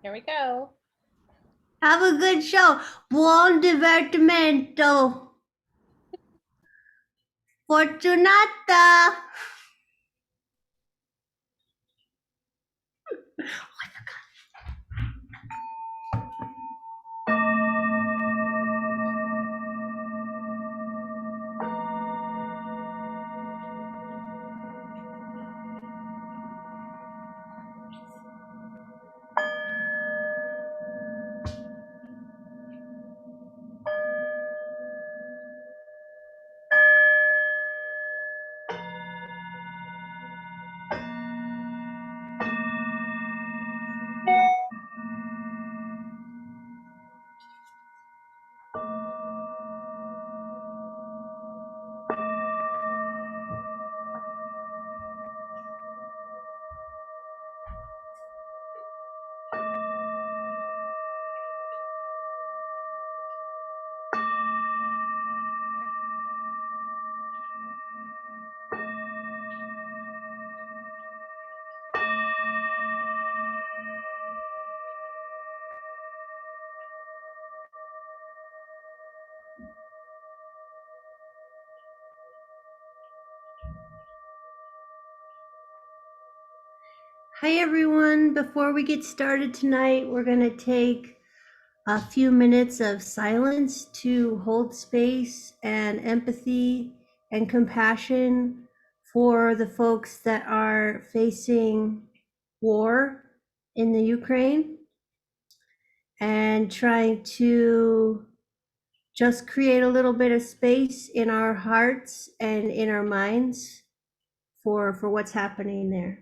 Here we go. Have a good show. Buon divertimento. Fortunata. Hi everyone. Before we get started tonight, we're going to take a few minutes of silence to hold space and empathy and compassion for the folks that are facing war in the Ukraine and trying to just create a little bit of space in our hearts and in our minds for what's happening there.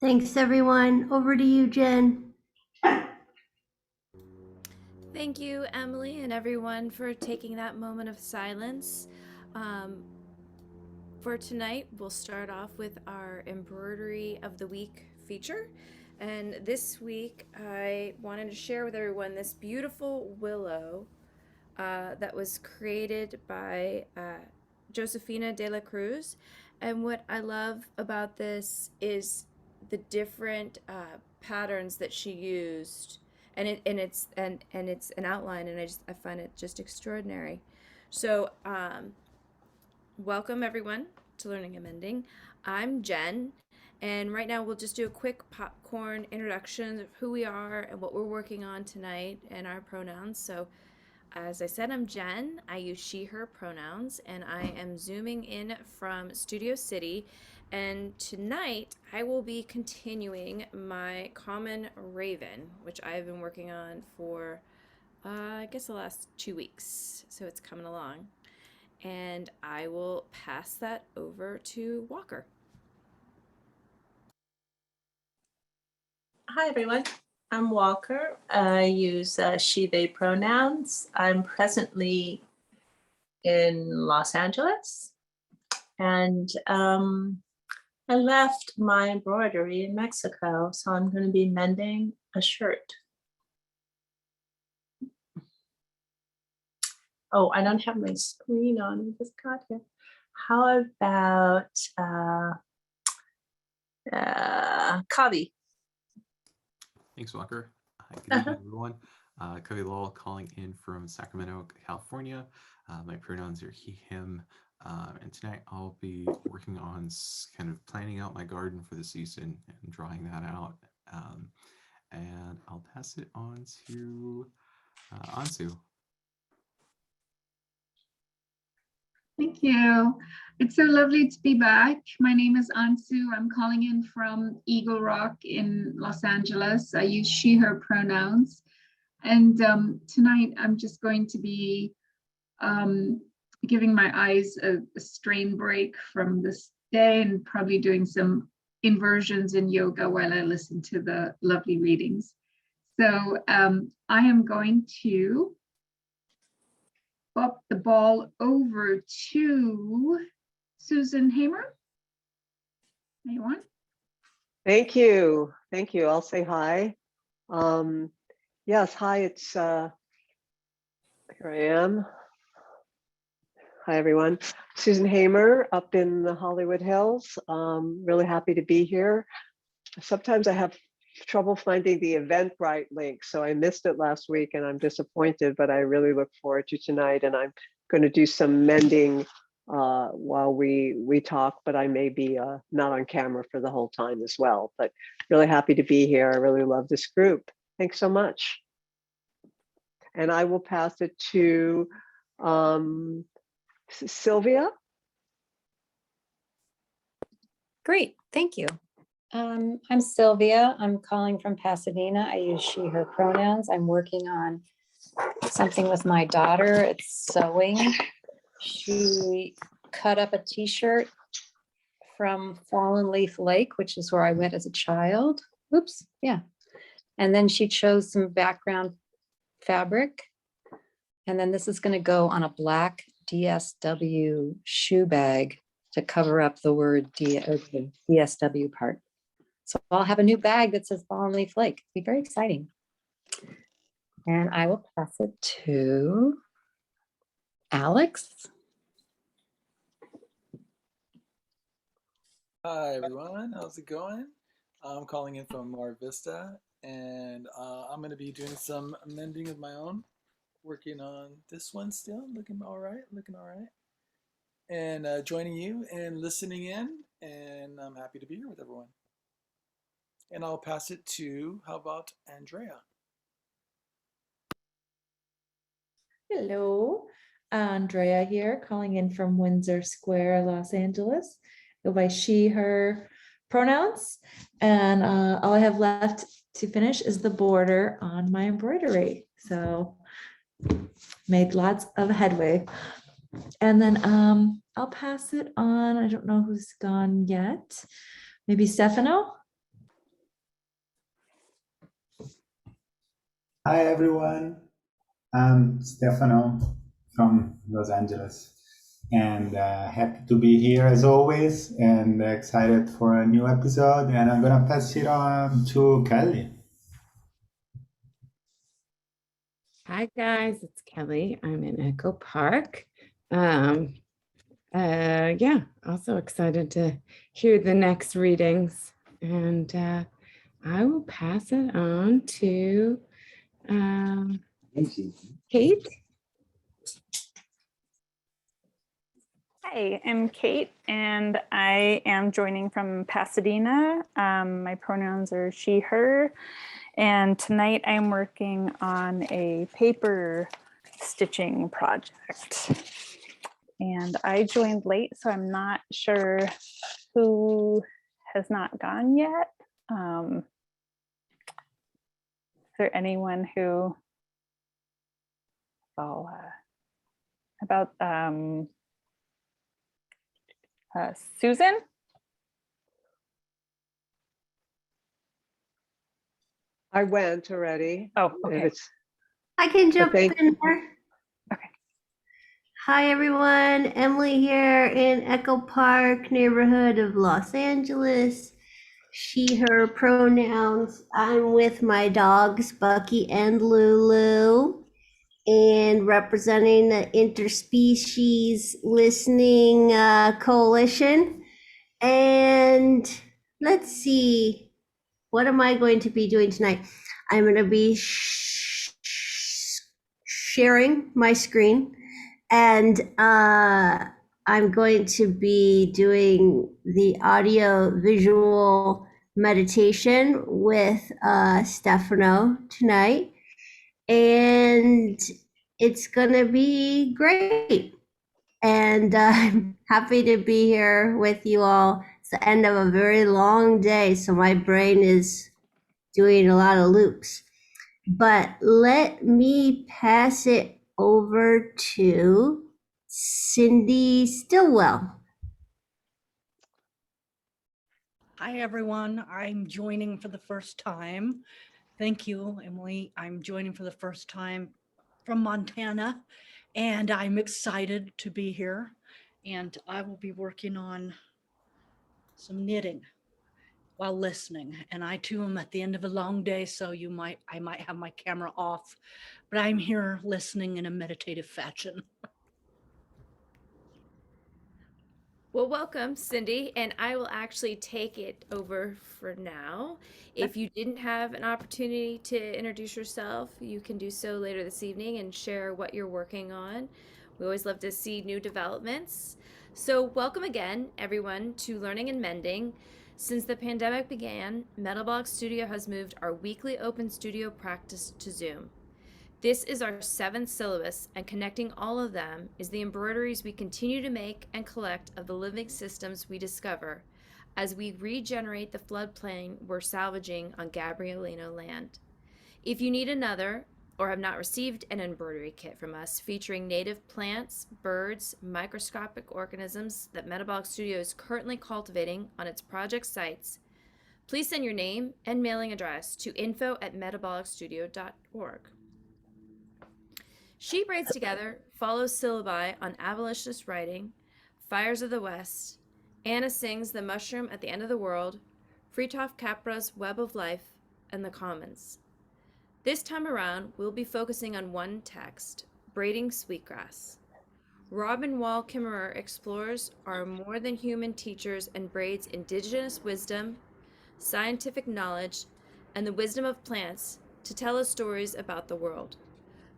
Thanks everyone. Over to you, Jen. Thank you, Emily, and everyone for taking that moment of silence. For tonight, we'll start off with our Embroidery of the Week feature. And this week, I wanted to share with everyone this beautiful willow that was created by Josefina de la Cruz. And what I love about this is the different patterns that she used, and it's an outline, and I find it just extraordinary. So welcome everyone to Learning and Mending. I'm Jen, and right now we'll just do a quick popcorn introduction of who we are and what we're working on tonight and our pronouns. So as I said, I'm Jen. I use she, her pronouns, and I am zooming in from Studio City. And tonight, I will be continuing my Common Raven, which I've been working on for, I guess, the last 2 weeks. So it's coming along. And I will pass that over to Walker. Hi, everyone. I'm Walker. I use she, they pronouns. I'm presently in Los Angeles, and I left my embroidery in Mexico, so I'm going to be mending a shirt. Oh, I don't have my screen on. I just got here. How about Kavi? Thanks, Walker. Hi, good evening, everyone. Cody Lowell calling in from Sacramento, California. My pronouns are he, him, and tonight I'll be working on kind of planning out my garden for the season and drawing that out. And I'll pass it on to Ansu. Thank you. It's so lovely to be back. My name is Ansu. I'm calling in from Eagle Rock in Los Angeles. I use she, her pronouns. And tonight I'm just going to be giving my eyes a strain break from this day and probably doing some inversions in yoga while I listen to the lovely readings. So I am going to bop the ball over to Susan Hamer. Anyone? Thank you. Thank you. I'll say hi. Yes, hi, it's here I am. Hi, everyone. Susan Hamer up in the Hollywood Hills. Really happy to be here. Sometimes I have trouble finding the Eventbrite link, so I missed it last week and I'm disappointed, but I really look forward to tonight, and I'm going to do some mending while we talk, but I may be not on camera for the whole time as well. But really happy to be here. I really love this group. Thanks so much. And I will pass it to Sylvia. Great, thank you. I'm Sylvia. I'm calling from Pasadena. I use she, her pronouns. I'm working on something with my daughter. It's sewing. She cut up a t-shirt from Fallen Leaf Lake, which is where I went as a child. Oops, yeah. And then she chose some background fabric. And then this is going to go on a black DSW shoe bag to cover up the word the DSW part. So I'll have a new bag that says Fallen Leaf Lake. It'll be very exciting. And I will pass it to Alex. Hi everyone, how's it going? I'm calling in from Mar Vista, and I'm going to be doing some mending of my own, working on this one still, looking all right, and joining you and listening in, and I'm happy to be here with everyone. And I'll pass it to, how about Andrea? Hello, Andrea here, calling in from Windsor Square, Los Angeles. Go by she, her pronouns. And all I have left to finish is the border on my embroidery. So made lots of headway. And then I'll pass it on. I don't know who's gone yet. Maybe Stefano? Hi everyone, I'm Stefano from Los Angeles, and happy to be here as always, and excited for a new episode. And I'm gonna pass it on to Kelly. Hi guys, it's Kelly. I'm in Echo Park. Yeah, also excited to hear the next readings, and I will pass it on to Kate. Hi, I'm Kate, and I am joining from Pasadena. My pronouns are she, her, and tonight I'm working on a paper stitching project. And I joined late, so I'm not sure who has not gone yet. Is there anyone who, about Susan? I went already. Oh, okay. I can jump in there. Okay. Hi, everyone. Emily here in Echo Park, neighborhood of Los Angeles. She, her pronouns. I'm with my dogs, Bucky and Lulu. and representing the Interspecies Listening Coalition. And let's see, what am I going to be doing tonight? I'm going to be sharing my screen, and I'm going to be doing the audio visual meditation with Stefano tonight, and it's gonna be great. And I'm happy to be here with you all. It's the end of a very long day, so my brain is doing a lot of loops. But let me pass it over to Cindy Stillwell. Hi, everyone. I'm joining for the first time. Thank you, Emily. I'm joining for the first time from Montana, and I'm excited to be here. And I will be working on some knitting while listening. And I too am at the end of a long day, so I might have my camera off, but I'm here listening in a meditative fashion. Well, welcome, Cindy, and I will actually take it over for now. If you didn't have an opportunity to introduce yourself, you can do so later this evening and share what you're working on. We always love to see new developments. So, welcome again, everyone, to Learning and Mending. Since the pandemic began, Metalbox Studio has moved our weekly open studio practice to Zoom. This is our 7th syllabus, and connecting all of them is the embroideries we continue to make and collect of the living systems we discover as we regenerate the floodplain we're salvaging on Gabrielino land. If you need another or have not received an embroidery kit from us featuring native plants, birds, microscopic organisms that Metabolic Studio is currently cultivating on its project sites, please send your name and mailing address to info@metabolicstudio.org. She Braids Together follows syllabi on abolitionist writing, Fires of the West, Anna Sings The Mushroom at the End of the World, Fritjof Capra's Web of Life, and the Commons. This time around, we'll be focusing on one text, Braiding Sweetgrass. Robin Wall Kimmerer explores our more than human teachers and braids indigenous wisdom, scientific knowledge, and the wisdom of plants to tell us stories about the world.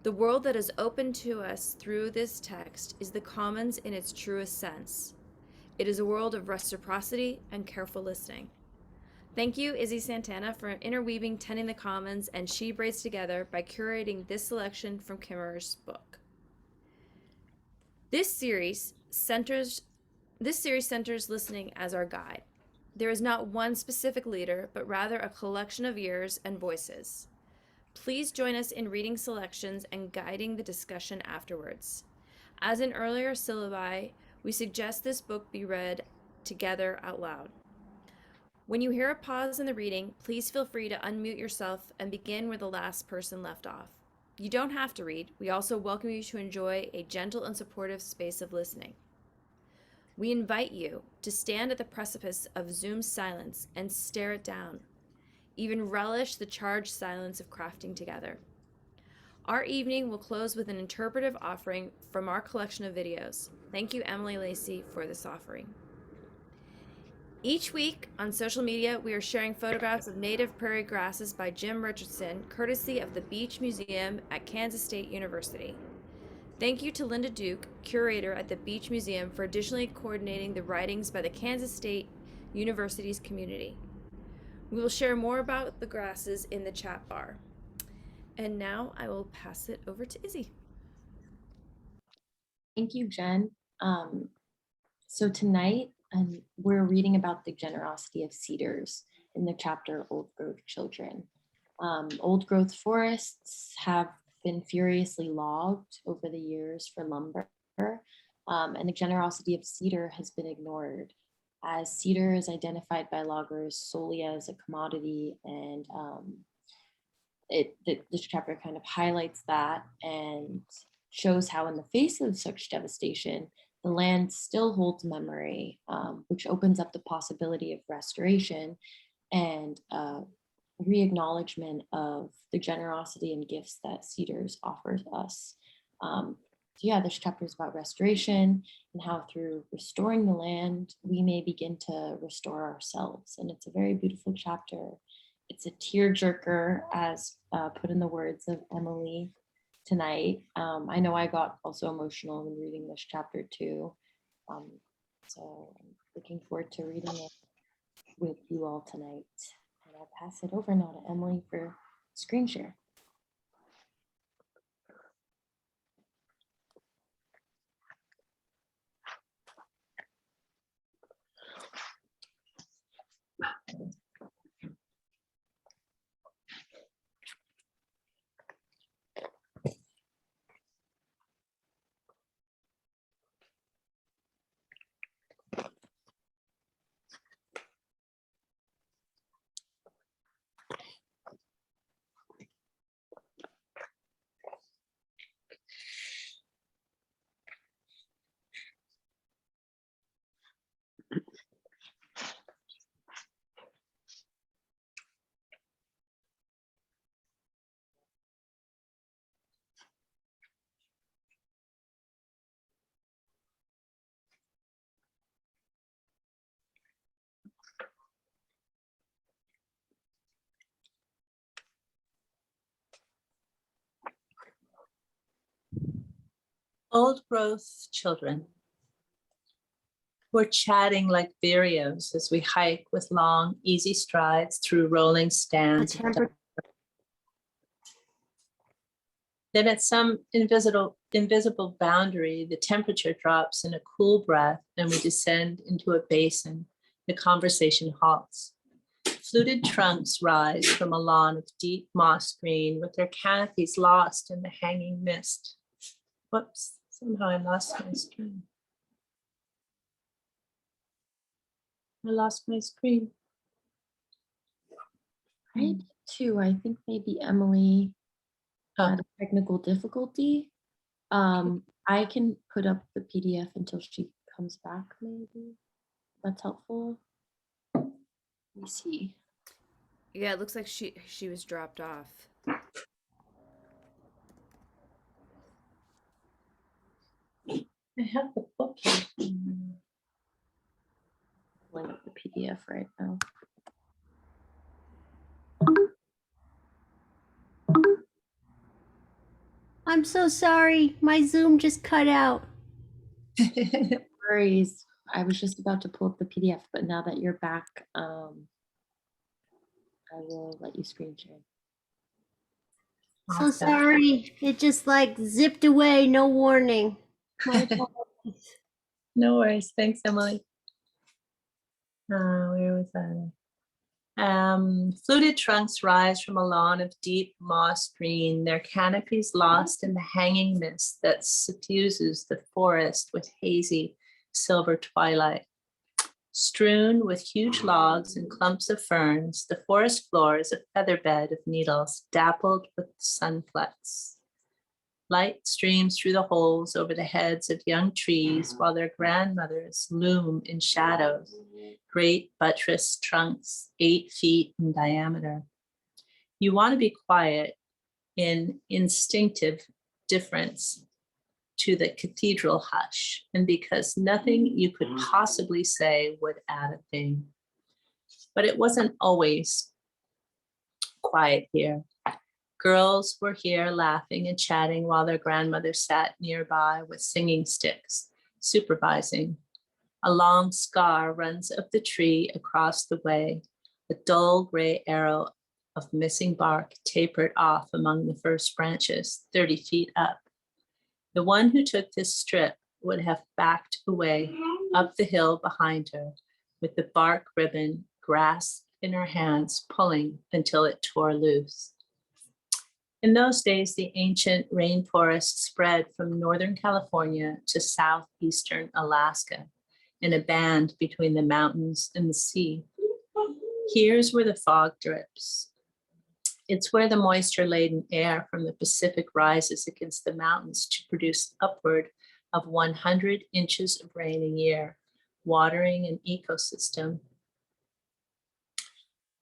The world that is open to us through this text is the commons in its truest sense. It is a world of reciprocity and careful listening. Thank you, Izzy Santana, for interweaving Tending the Commons and She Braids Together by curating this selection from Kimmerer's book. This series centers listening as our guide. There is not one specific leader, but rather a collection of ears and voices. Please join us in reading selections and guiding the discussion afterwards. As in earlier syllabi, we suggest this book be read together out loud. When you hear a pause in the reading, please feel free to unmute yourself and begin where the last person left off. You don't have to read. We also welcome you to enjoy a gentle and supportive space of listening. We invite you to stand at the precipice of Zoom's silence and stare it down. Even relish the charged silence of crafting together. Our evening will close with an interpretive offering from our collection of videos. Thank you, Emily Lacey, for this offering. Each week on social media, we are sharing photographs of native prairie grasses by Jim Richardson, courtesy of the Beach Museum at Kansas State University. Thank you to Linda Duke, curator at the Beach Museum, for additionally coordinating the writings by the Kansas State University's community. We will share more about the grasses in the chat bar. And now I will pass it over to Izzy. Thank you, Jen. So tonight we're reading about the generosity of cedars in the chapter Old Growth Children. Old growth forests have been furiously logged over the years for lumber, and the generosity of cedar has been ignored, as cedar is identified by loggers solely as a commodity, and this chapter kind of highlights that and shows how in the face of such devastation, the land still holds memory, which opens up the possibility of restoration and re-acknowledgement of the generosity and gifts that Cedars offers us. So yeah, this chapter is about restoration and how through restoring the land, we may begin to restore ourselves. And it's a very beautiful chapter. It's a tearjerker, as put in the words of Emily tonight. I know I got also emotional when reading this chapter too. So I'm looking forward to reading it with you all tonight. And I'll pass it over now to Emily for screen share. Old growth children. We're chatting like vireos as we hike with long, easy strides through rolling stands. Then at some invisible boundary, the temperature drops in a cool breath and we descend into a basin. The conversation halts. Fluted trunks rise from a lawn of deep moss green with their canopies lost in the hanging mist. Whoops, somehow I lost my screen. I lost my screen. I did too. I think maybe Emily had a technical difficulty. I can put up the PDF until she comes back, maybe. That's helpful. Let me see. Yeah, it looks like she was dropped off. I have the book here. Pulling up the PDF right now. I'm so sorry. My Zoom just cut out. No worries. I was just about to pull up the PDF, but now that you're back, I will let you screen share. So sorry. It just like zipped away, no warning. My apologies. No worries. Thanks, Emily. Where was I? Fluted trunks rise from a lawn of deep moss green, their canopies lost in the hanging mist that suffuses the forest with hazy silver twilight. Strewn with huge logs and clumps of ferns, the forest floor is a featherbed of needles dappled with sunflecks. Light streams through the holes over the heads of young trees while their grandmothers loom in shadows, great buttressed trunks 8 feet in diameter. You want to be quiet in instinctive difference to the cathedral hush, and because nothing you could possibly say would add a thing. But it wasn't always quiet here. Girls were here laughing and chatting while their grandmother sat nearby with singing sticks, supervising. A long scar runs up the tree across the way, a dull gray arrow of missing bark tapered off among the first branches, 30 feet up. The one who took this strip would have backed away up the hill behind her, with the bark ribbon grasped in her hands, pulling until it tore loose. In those days, the ancient rainforest spread from Northern California to southeastern Alaska in a band between the mountains and the sea. Here's where the fog drips. It's where the moisture-laden air from the Pacific rises against the mountains to produce upward of 100 inches of rain a year, watering an ecosystem.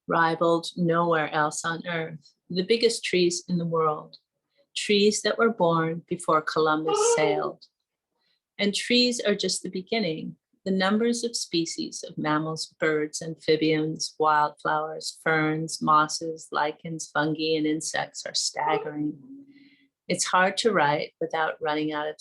rivaled nowhere else on earth, the biggest trees in the world, trees that were born before Columbus sailed. And trees are just the beginning. The numbers of species of mammals, birds, amphibians, wildflowers, ferns, mosses, lichens, fungi, and insects are staggering. It's hard to write without running out of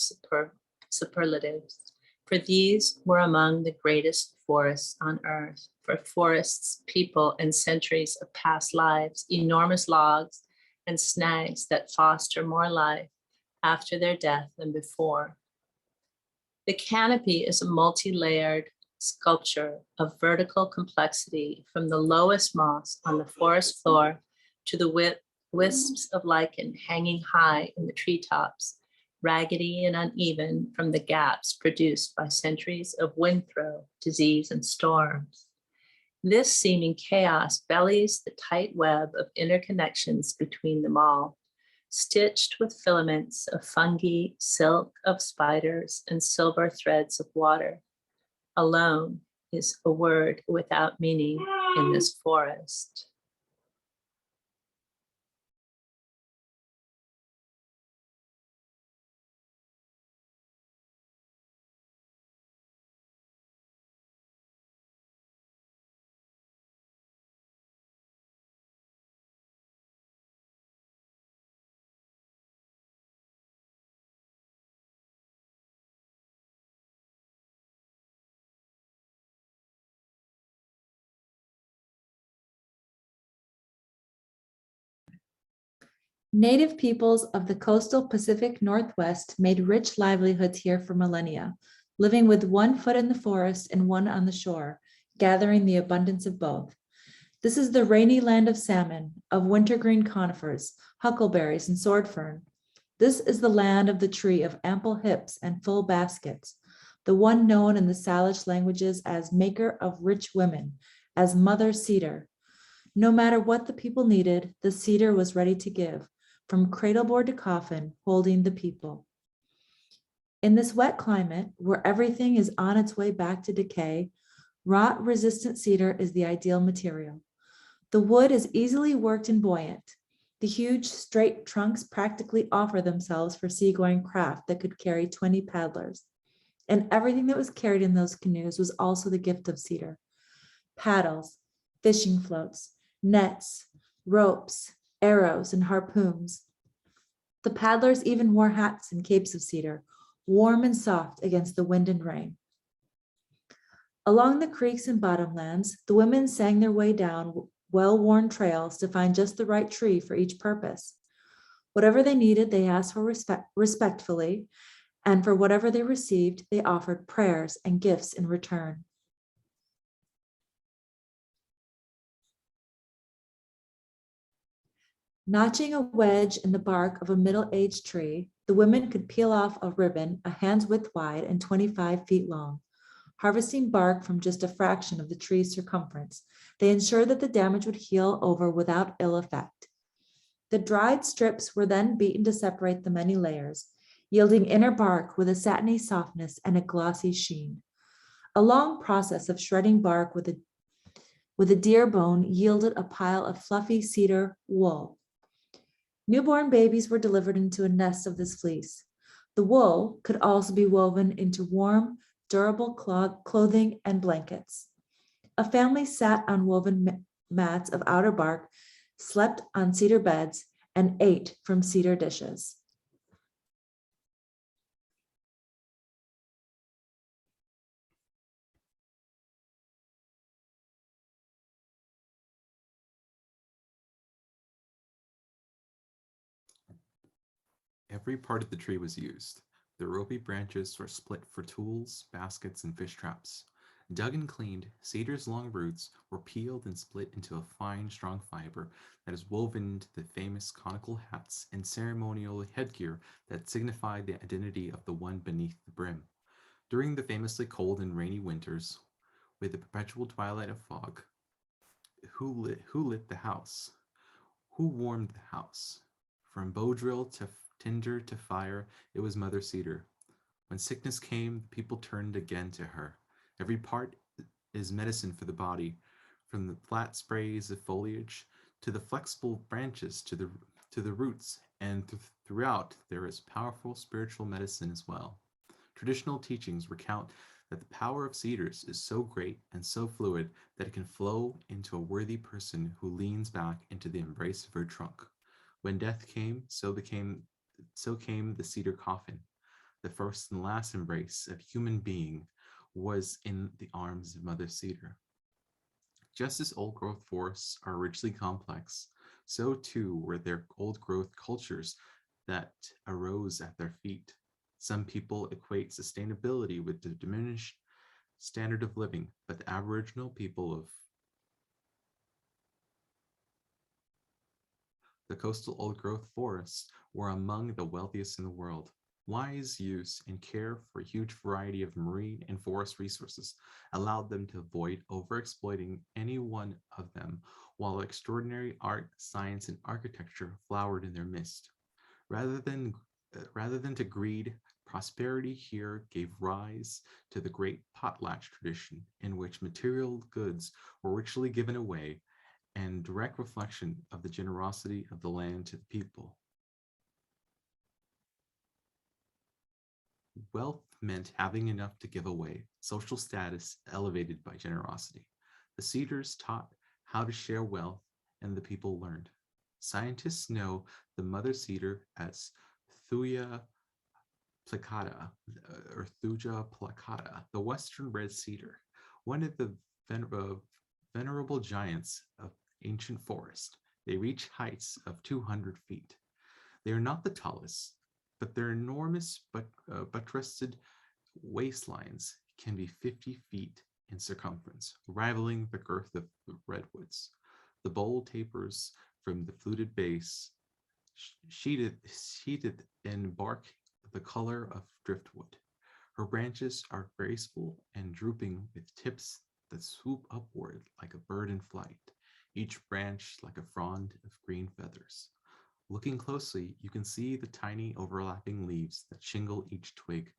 superlatives, for these were among the greatest forests on earth. For forests, people, and centuries of past lives, enormous logs and snags that foster more life after their death than before. The canopy is a multi-layered sculpture of vertical complexity from the lowest moss on the forest floor to the wisps of lichen hanging high in the treetops, raggedy and uneven from the gaps produced by centuries of wind throw, disease, and storms. This seeming chaos bellies the tight web of interconnections between them all, stitched with filaments of fungi, silk of spiders, and silver threads of water. Alone is a word without meaning in this forest. Native peoples of the coastal Pacific Northwest made rich livelihoods here for millennia, living with one foot in the forest and one on the shore, gathering the abundance of both. This is the rainy land of salmon, of wintergreen conifers, huckleberries, and sword fern. This is the land of the tree of ample hips and full baskets, the one known in the Salish languages as maker of rich women, as mother cedar. No matter what the people needed, the cedar was ready to give, from cradleboard to coffin, holding the people. In this wet climate, where everything is on its way back to decay, rot-resistant cedar is the ideal material. The wood is easily worked and buoyant. The huge, straight trunks practically offer themselves for seagoing craft that could carry 20 paddlers. And everything that was carried in those canoes was also the gift of cedar. Paddles, fishing floats, nets, ropes, arrows, and harpoons. The paddlers even wore hats and capes of cedar, warm and soft against the wind and rain. Along the creeks and bottomlands, the women sang their way down well-worn trails to find just the right tree for each purpose. Whatever they needed, they asked for respectfully, and for whatever they received, they offered prayers and gifts in return. Notching a wedge in the bark of a middle-aged tree, the women could peel off a ribbon a hand's width wide and 25 feet long. Harvesting bark from just a fraction of the tree's circumference, they ensured that the damage would heal over without ill effect. The dried strips were then beaten to separate the many layers, yielding inner bark with a satiny softness and a glossy sheen. A long process of shredding bark with a deer bone yielded a pile of fluffy cedar wool. Newborn babies were delivered into a nest of this fleece. The wool could also be woven into warm, durable clothing and blankets. A family sat on woven mats of outer bark, slept on cedar beds, and ate from cedar dishes. Every part of the tree was used. The ropey branches were split for tools, baskets, and fish traps. Dug and cleaned, cedar's long roots were peeled and split into a fine, strong fiber that is woven into the famous conical hats and ceremonial headgear that signify the identity of the one beneath the brim. During the famously cold and rainy winters, with the perpetual twilight of fog, who lit the house? Who warmed the house? From bow drill to tinder to fire, it was Mother Cedar. When sickness came, the people turned again to her. Every part is medicine for the body, from the flat sprays of foliage to the flexible branches to the roots, and throughout there is powerful spiritual medicine as well. Traditional teachings recount that the power of cedars is so great and so fluid that it can flow into a worthy person who leans back into the embrace of her trunk. When death came, so came the cedar coffin. The first and last embrace of human being was in the arms of Mother Cedar. Just as old growth forests are richly complex, so too were there old growth cultures that arose at their feet. Some people equate sustainability with the diminished standard of living, but the Aboriginal people of the coastal old growth forests were among the wealthiest in the world. Wise use and care for a huge variety of marine and forest resources allowed them to avoid overexploiting any one of them, while extraordinary art, science, and architecture flowered in their midst. Rather than to greed, prosperity here gave rise to the great potlatch tradition, in which material goods were richly given away, and direct reflection of the generosity of the land to the people. Wealth meant having enough to give away, social status elevated by generosity. The cedars taught how to share wealth, and the people learned. Scientists know the mother cedar as Thuja plicata, or Thuja placata, the western red cedar, one of the venerable giants of ancient forest. They reach heights of 200 feet. They are not the tallest, but their enormous buttressed waistlines can be 50 feet in circumference, rivaling the girth of redwoods. The bold tapers from the fluted base, sheeted in bark the color of driftwood. Her branches are graceful and drooping with tips that swoop upward like a bird in flight, each branch like a frond of green feathers. Looking closely, you can see the tiny overlapping leaves that shingle each twig.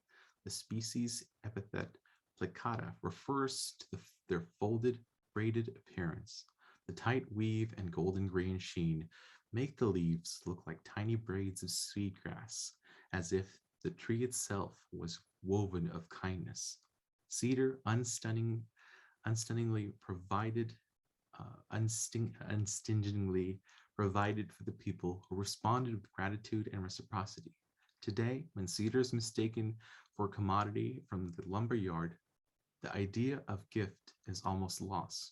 The species epithet plicata refers to their folded, braided appearance. The tight weave and golden green sheen make the leaves look like tiny braids of sweetgrass, as if the tree itself was woven of kindness. Cedar unstingingly provided for the people, who responded with gratitude and reciprocity. Today, when cedar is mistaken for a commodity from the lumber yard, the idea of gift is almost lost.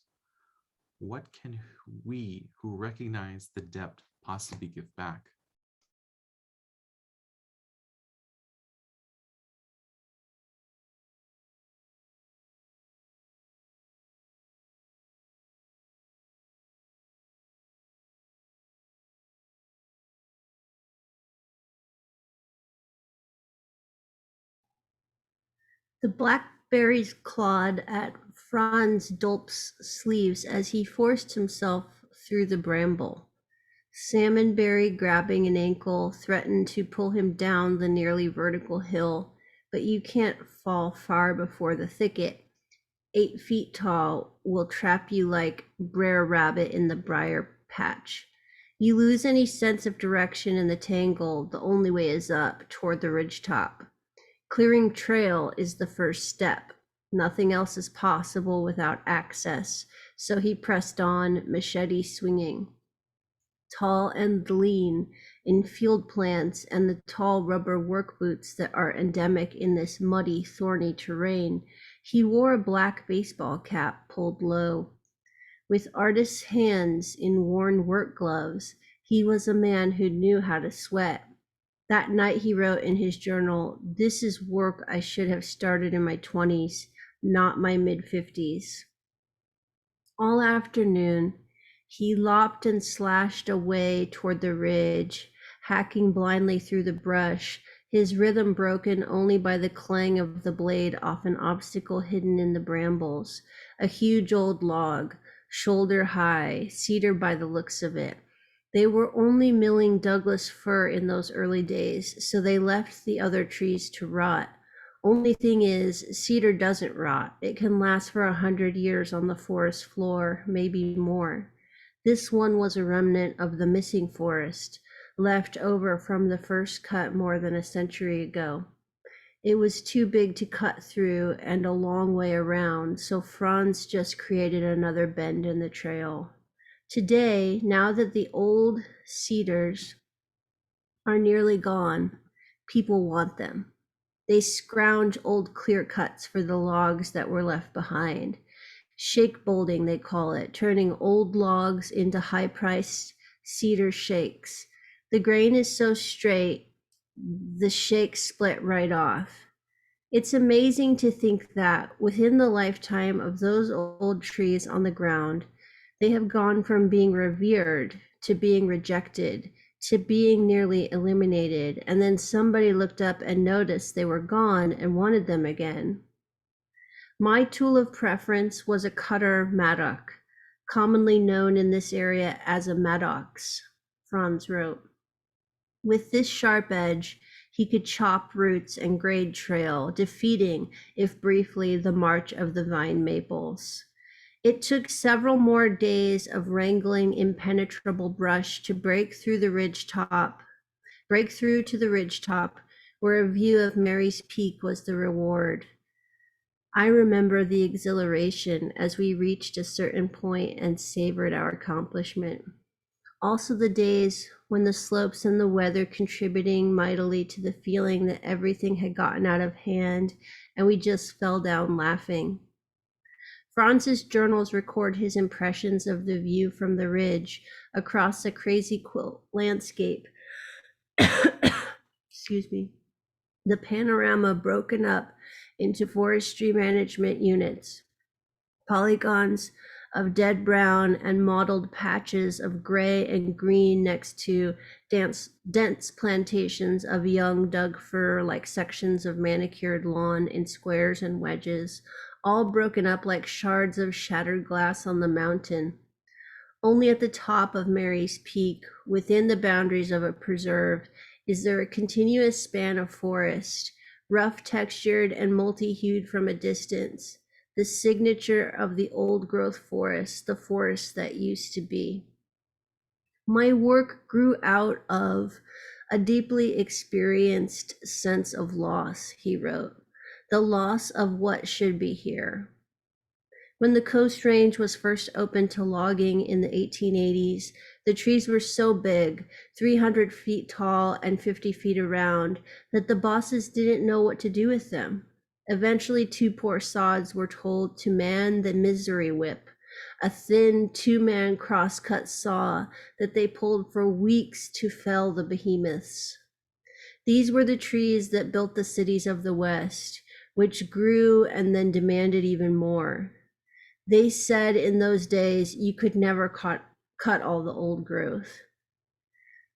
What can we who recognize the depth possibly give back? The blackberries clawed at Franz Dolp's sleeves as he forced himself through the bramble. Salmonberry, grabbing an ankle, threatened to pull him down the nearly vertical hill, but you can't fall far before the thicket, 8 feet tall, will trap you like Brer Rabbit in the briar patch. You lose any sense of direction in the tangle. The only way is up toward the ridgetop. Clearing trail is the first step. Nothing else is possible without access, so he pressed on, machete swinging. Tall and lean, in field plants and the tall rubber work boots that are endemic in this muddy, thorny terrain, he wore a black baseball cap pulled low. With artist's hands in worn work gloves, he was a man who knew how to sweat. That night he wrote in his journal, "This is work I should have started in my 20s, not my mid-50s." All afternoon, he lopped and slashed away toward the ridge, hacking blindly through the brush, his rhythm broken only by the clang of the blade off an obstacle hidden in the brambles, a huge old log, shoulder high, cedar by the looks of it. They were only milling Douglas fir in those early days, so they left the other trees to rot. Only thing is, cedar doesn't rot. It can last for 100 years on the forest floor, maybe more. This one was a remnant of the missing forest, left over from the first cut more than a century ago. It was too big to cut through and a long way around, so Franz just created another bend in the trail. Today, now that the old cedars are nearly gone, people want them. They scrounge old clear cuts for the logs that were left behind. Shake bolding, they call it, turning old logs into high-priced cedar shakes. The grain is so straight, the shakes split right off. It's amazing to think that within the lifetime of those old trees on the ground, they have gone from being revered to being rejected to being nearly eliminated, and then somebody looked up and noticed they were gone and wanted them again. My tool of preference was a cutter mattock, commonly known in this area as a maddox, Franz wrote. With this sharp edge, he could chop roots and grade trail, defeating, if briefly, the march of the vine maples. It took several more days of wrangling impenetrable brush to break through to the ridge top, where a view of Mary's Peak was the reward. I remember the exhilaration as we reached a certain point and savored our accomplishment. Also the days when the slopes and the weather contributing mightily to the feeling that everything had gotten out of hand and we just fell down laughing. Franz's journals record his impressions of the view from the ridge across a crazy quilt landscape. Excuse me. The panorama broken up into forestry management units, polygons of dead brown and mottled patches of gray and green next to dense plantations of young Doug fir like sections of manicured lawn in squares and wedges, all broken up like shards of shattered glass on the mountain. Only at the top of Mary's Peak, within the boundaries of a preserve, is there a continuous span of forest, rough textured and multi-hued from a distance, the signature of the old growth forest, the forest that used to be. My work grew out of a deeply experienced sense of loss, he wrote, the loss of what should be here. When the Coast Range was first opened to logging in the 1880s, the trees were so big, 300 feet tall and 50 feet around, that the bosses didn't know what to do with them. Eventually, two poor sods were told to man the misery whip, a thin two-man cross-cut saw that they pulled for weeks to fell the behemoths. These were the trees that built the cities of the West, which grew and then demanded even more. They said in those days you could never cut all the old growth.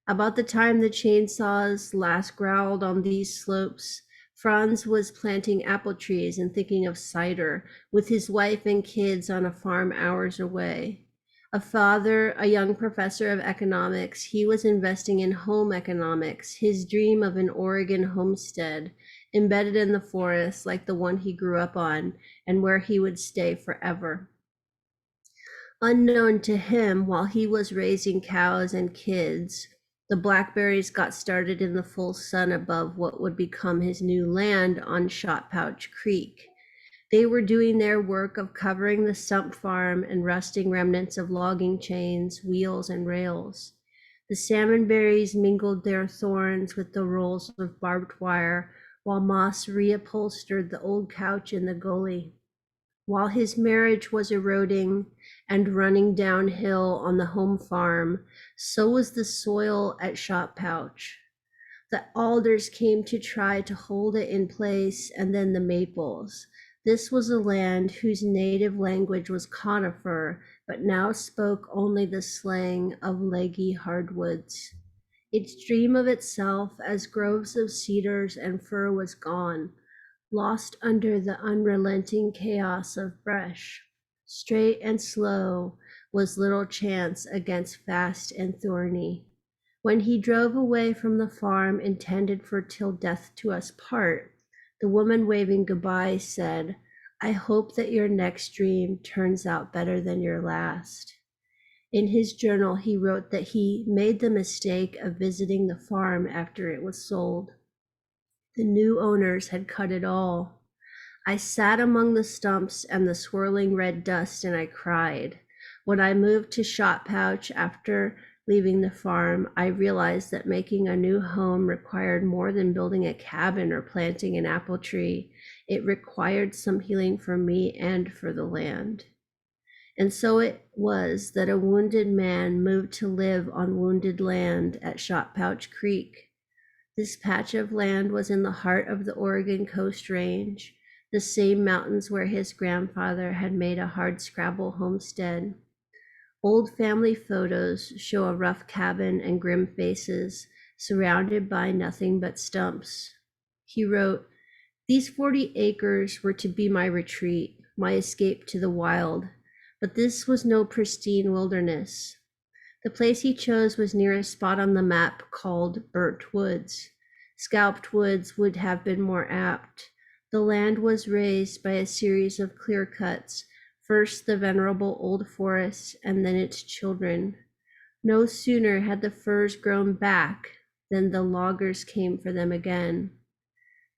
About the time the chainsaws last growled on these slopes, Franz was planting apple trees and thinking of cider with his wife and kids on a farm hours away. A father, a young professor of economics, he was investing in home economics, his dream of an Oregon homestead, embedded in the forest like the one he grew up on and where he would stay forever. Unknown to him, while he was raising cows and kids, the blackberries got started in the full sun above what would become his new land on Shot Pouch Creek. They were doing their work of covering the stump farm and rusting remnants of logging chains, wheels, and rails. The salmon berries mingled their thorns with the rolls of barbed wire, while moss reupholstered the old couch in the gully. While his marriage was eroding and running downhill on the home farm, so was the soil at Shot Pouch. The alders came to try to hold it in place, and then the maples. This was a land whose native language was conifer, but now spoke only the slang of leggy hardwoods. Its dream of itself as groves of cedars and fir was gone, lost under the unrelenting chaos of brush. Straight and slow was little chance against fast and thorny. When he drove away from the farm intended for till death to us part, The woman waving goodbye said, "I hope that your next dream turns out better than your last." In his journal, he wrote that he made the mistake of visiting the farm after it was sold. The new owners had cut it all. I sat among the stumps and the swirling red dust and I cried. When I moved to Shot Pouch after leaving the farm, I realized that making a new home required more than building a cabin or planting an apple tree. It required some healing for me and for the land. And so it was that a wounded man moved to live on wounded land at Shot Pouch Creek. This patch of land was in the heart of the Oregon Coast Range, the same mountains where his grandfather had made a hardscrabble homestead. Old family photos show a rough cabin and grim faces, surrounded by nothing but stumps. He wrote, "These 40 acres were to be my retreat, my escape to the wild, but this was no pristine wilderness." The place he chose was near a spot on the map called Burnt Woods. Scalped Woods would have been more apt. The land was raised by a series of clear cuts, first the venerable old forest and then its children. No sooner had the firs grown back than the loggers came for them again.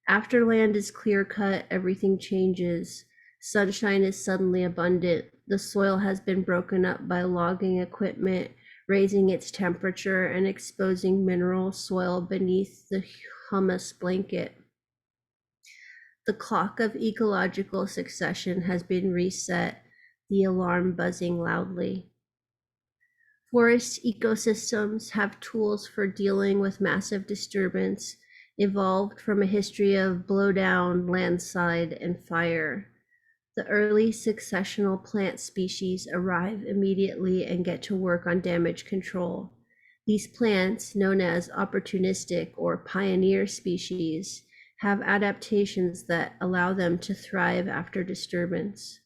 After land is clear cut, everything changes. Sunshine is suddenly abundant. The soil has been broken up by logging equipment, raising its temperature and exposing mineral soil beneath the humus blanket. The clock of ecological succession has been reset, the alarm buzzing loudly. Forest ecosystems have tools for dealing with massive disturbance, evolved from a history of blowdown, landslide, and fire. The early successional plant species arrive immediately and get to work on damage control. These plants, known as opportunistic or pioneer species, have adaptations that allow them to thrive after disturbance.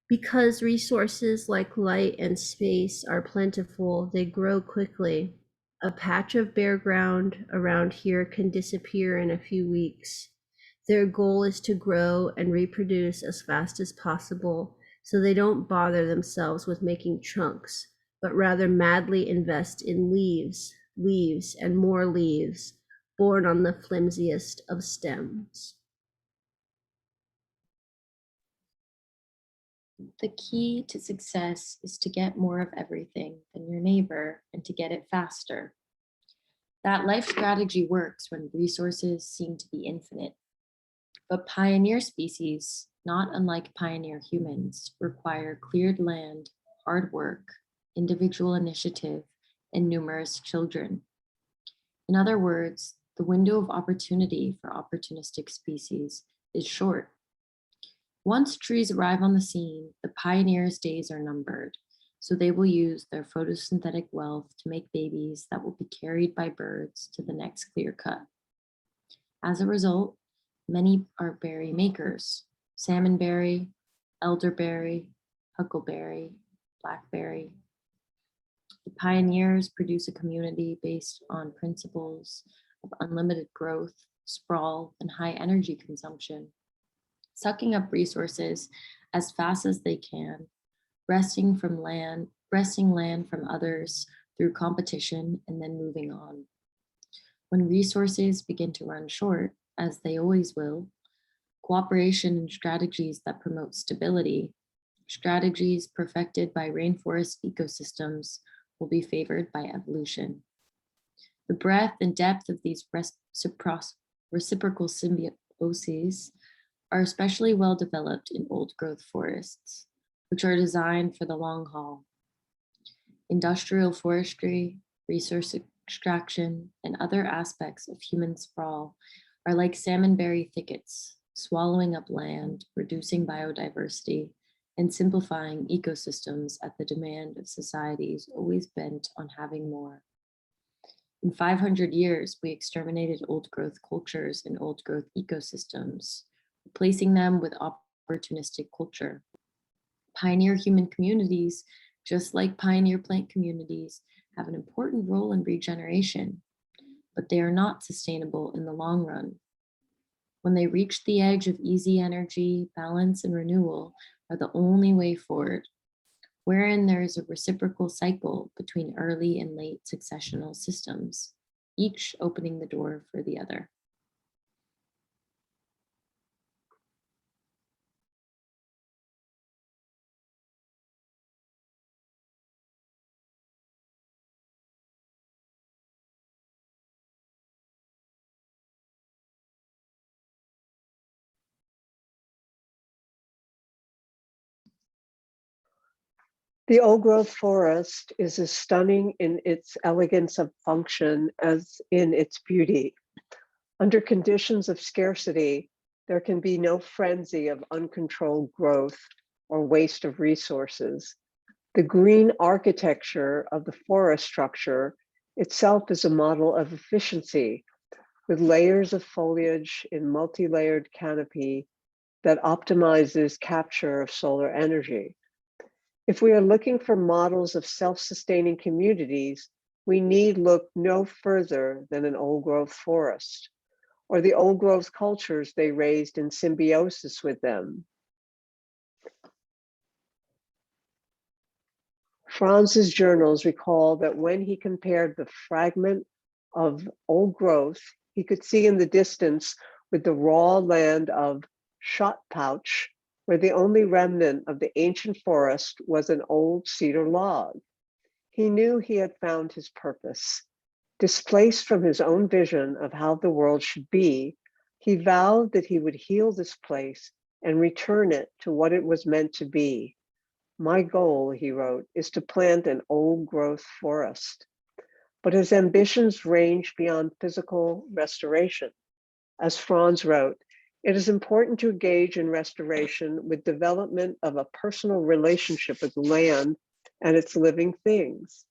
Because resources like light and space are plentiful, they grow quickly. A patch of bare ground around here can disappear in a few weeks. Their goal is to grow and reproduce as fast as possible, so they don't bother themselves with making trunks, but rather madly invest in leaves, and more leaves, born on the flimsiest of stems. The key to success is to get more of everything than your neighbor and to get it faster. That life strategy works when resources seem to be infinite. But pioneer species, not unlike pioneer humans, require cleared land, hard work, individual initiative, and numerous children. In other words, the window of opportunity for opportunistic species is short. Once trees arrive on the scene, the pioneers' days are numbered, so they will use their photosynthetic wealth to make babies that will be carried by birds to the next clear cut. As a result, many are berry makers: salmonberry, elderberry, huckleberry, blackberry. The pioneers produce a community based on principles of unlimited growth, sprawl, and high energy consumption, sucking up resources as fast as they can, wresting land from others through competition, and then moving on. When resources begin to run short, as they always will, cooperation and strategies that promote stability, strategies perfected by rainforest ecosystems, will be favored by evolution. The breadth and depth of these reciprocal symbioses are especially well developed in old growth forests, which are designed for the long haul. Industrial forestry, resource extraction, and other aspects of human sprawl are like salmonberry thickets, swallowing up land, reducing biodiversity, and simplifying ecosystems at the demand of societies always bent on having more. In 500 years, we exterminated old growth cultures and old growth ecosystems, replacing them with opportunistic culture. Pioneer human communities, just like pioneer plant communities, have an important role in regeneration, but they are not sustainable in the long run. When they reach the edge of easy energy, balance, and renewal are the only way forward, wherein there is a reciprocal cycle between early and late successional systems, each opening the door for the other. The old growth forest is as stunning in its elegance of function as in its beauty. Under conditions of scarcity, there can be no frenzy of uncontrolled growth or waste of resources. The green architecture of the forest structure itself is a model of efficiency, with layers of foliage in multi-layered canopy that optimizes capture of solar energy. If we are looking for models of self-sustaining communities, we need look no further than an old growth forest, or the old growth cultures they raised in symbiosis with them. Franz's journals recall that when he compared the fragment of old growth, he could see in the distance with the raw land of Shot Pouch, where the only remnant of the ancient forest was an old cedar log. He knew he had found his purpose. Displaced from his own vision of how the world should be, he vowed that he would heal this place and return it to what it was meant to be. My goal, he wrote, is to plant an old growth forest. But his ambitions range beyond physical restoration. As Franz wrote, it is important to engage in restoration with development of a personal relationship with the land and its living things.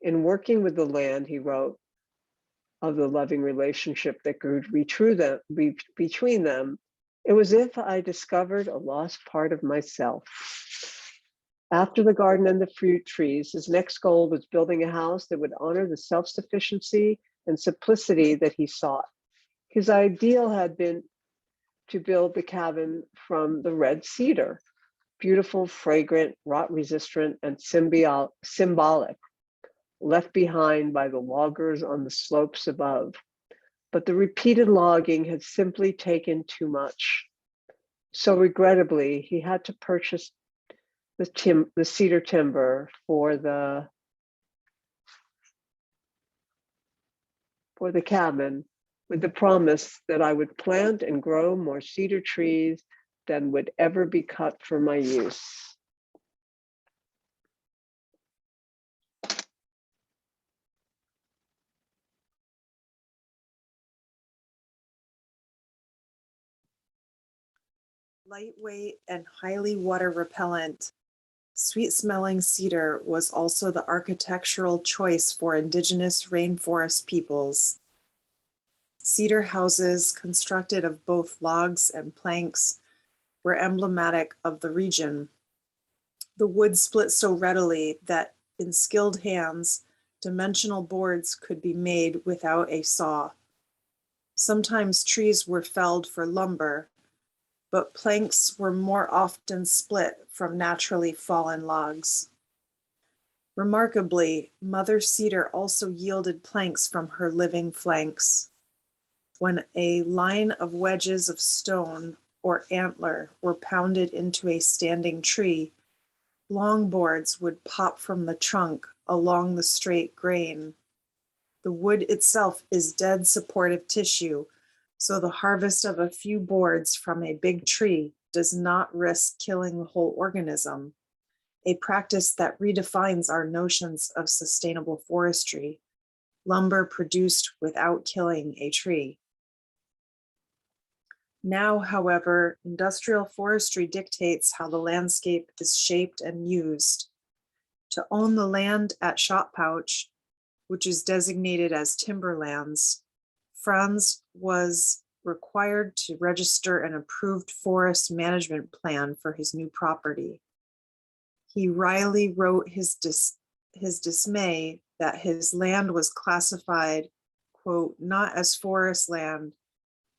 In working with the land, he wrote, of the loving relationship that grew between them, it was as if I discovered a lost part of myself. After the garden and the fruit trees, his next goal was building a house that would honor the self-sufficiency and simplicity that he sought. His ideal had been to build the cabin from the red cedar, beautiful, fragrant, rot-resistant, and symbolic, left behind by the loggers on the slopes above. But the repeated logging had simply taken too much. So regrettably, he had to purchase the cedar timber for the cabin, with the promise that I would plant and grow more cedar trees than would ever be cut for my use. Lightweight and highly water repellent, sweet-smelling cedar was also the architectural choice for indigenous rainforest peoples. Cedar houses, constructed of both logs and planks, were emblematic of the region. The wood split so readily that in skilled hands, dimensional boards could be made without a saw. Sometimes trees were felled for lumber, but planks were more often split from naturally fallen logs. Remarkably, Mother Cedar also yielded planks from her living flanks. When a line of wedges of stone or antler were pounded into a standing tree, long boards would pop from the trunk along the straight grain. The wood itself is dead supportive tissue, so the harvest of a few boards from a big tree does not risk killing the whole organism, a practice that redefines our notions of sustainable forestry, lumber produced without killing a tree. Now, however, industrial forestry dictates how the landscape is shaped and used. To own the land at Shot Pouch, which is designated as timberlands, Franz was required to register an approved forest management plan for his new property. He wryly wrote his dismay that his land was classified, quote, not as forest land,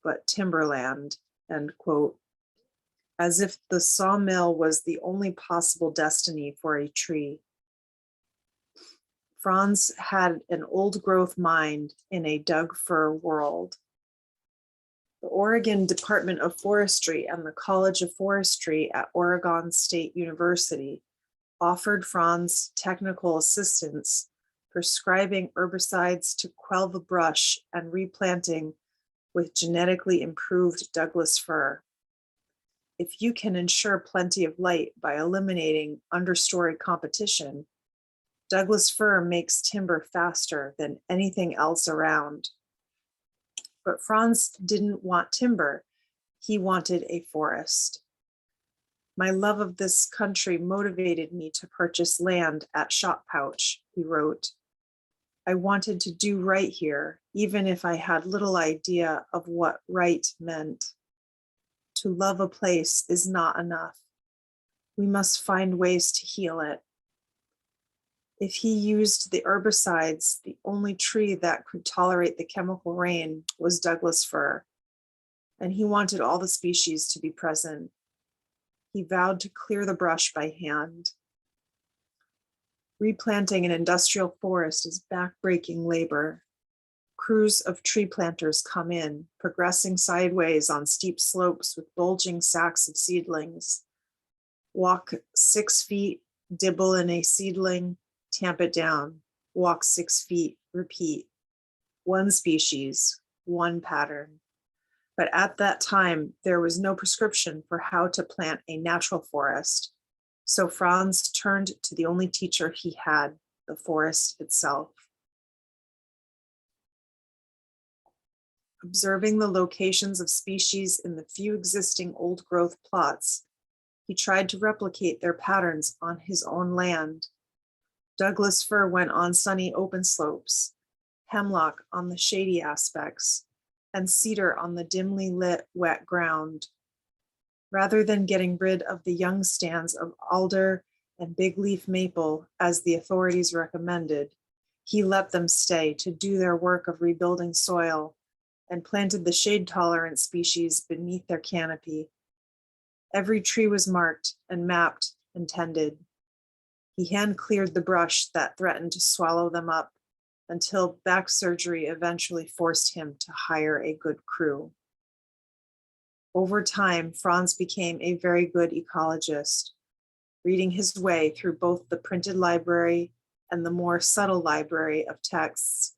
but timberland, end quote, as if the sawmill was the only possible destiny for a tree. Franz had an old growth mind in a Doug fir world. The Oregon Department of Forestry and the College of Forestry at Oregon State University offered Franz technical assistance, prescribing herbicides to quell the brush and replanting with genetically improved Douglas fir. If you can ensure plenty of light by eliminating understory competition, Douglas fir makes timber faster than anything else around. But Franz didn't want timber. He wanted a forest. My love of this country motivated me to purchase land at Shot Pouch, he wrote. I wanted to do right here, even if I had little idea of what right meant. To love a place is not enough. We must find ways to heal it. If he used the herbicides, the only tree that could tolerate the chemical rain was Douglas fir, and he wanted all the species to be present. He vowed to clear the brush by hand. Replanting an industrial forest is backbreaking labor. Crews of tree planters come in, progressing sideways on steep slopes with bulging sacks of seedlings. Walk 6 feet, dibble in a seedling, tamp it down, walk 6 feet, repeat. One species, one pattern. But at that time, there was no prescription for how to plant a natural forest. So Franz turned to the only teacher he had, the forest itself. Observing the locations of species in the few existing old growth plots, he tried to replicate their patterns on his own land. Douglas fir went on sunny open slopes, hemlock on the shady aspects, and cedar on the dimly lit wet ground. Rather than getting rid of the young stands of alder and big leaf maple as the authorities recommended, he let them stay to do their work of rebuilding soil and planted the shade-tolerant species beneath their canopy. Every tree was marked and mapped and tended. He hand-cleared the brush that threatened to swallow them up until back surgery eventually forced him to hire a good crew. Over time, Franz became a very good ecologist, reading his way through both the printed library and the more subtle library of texts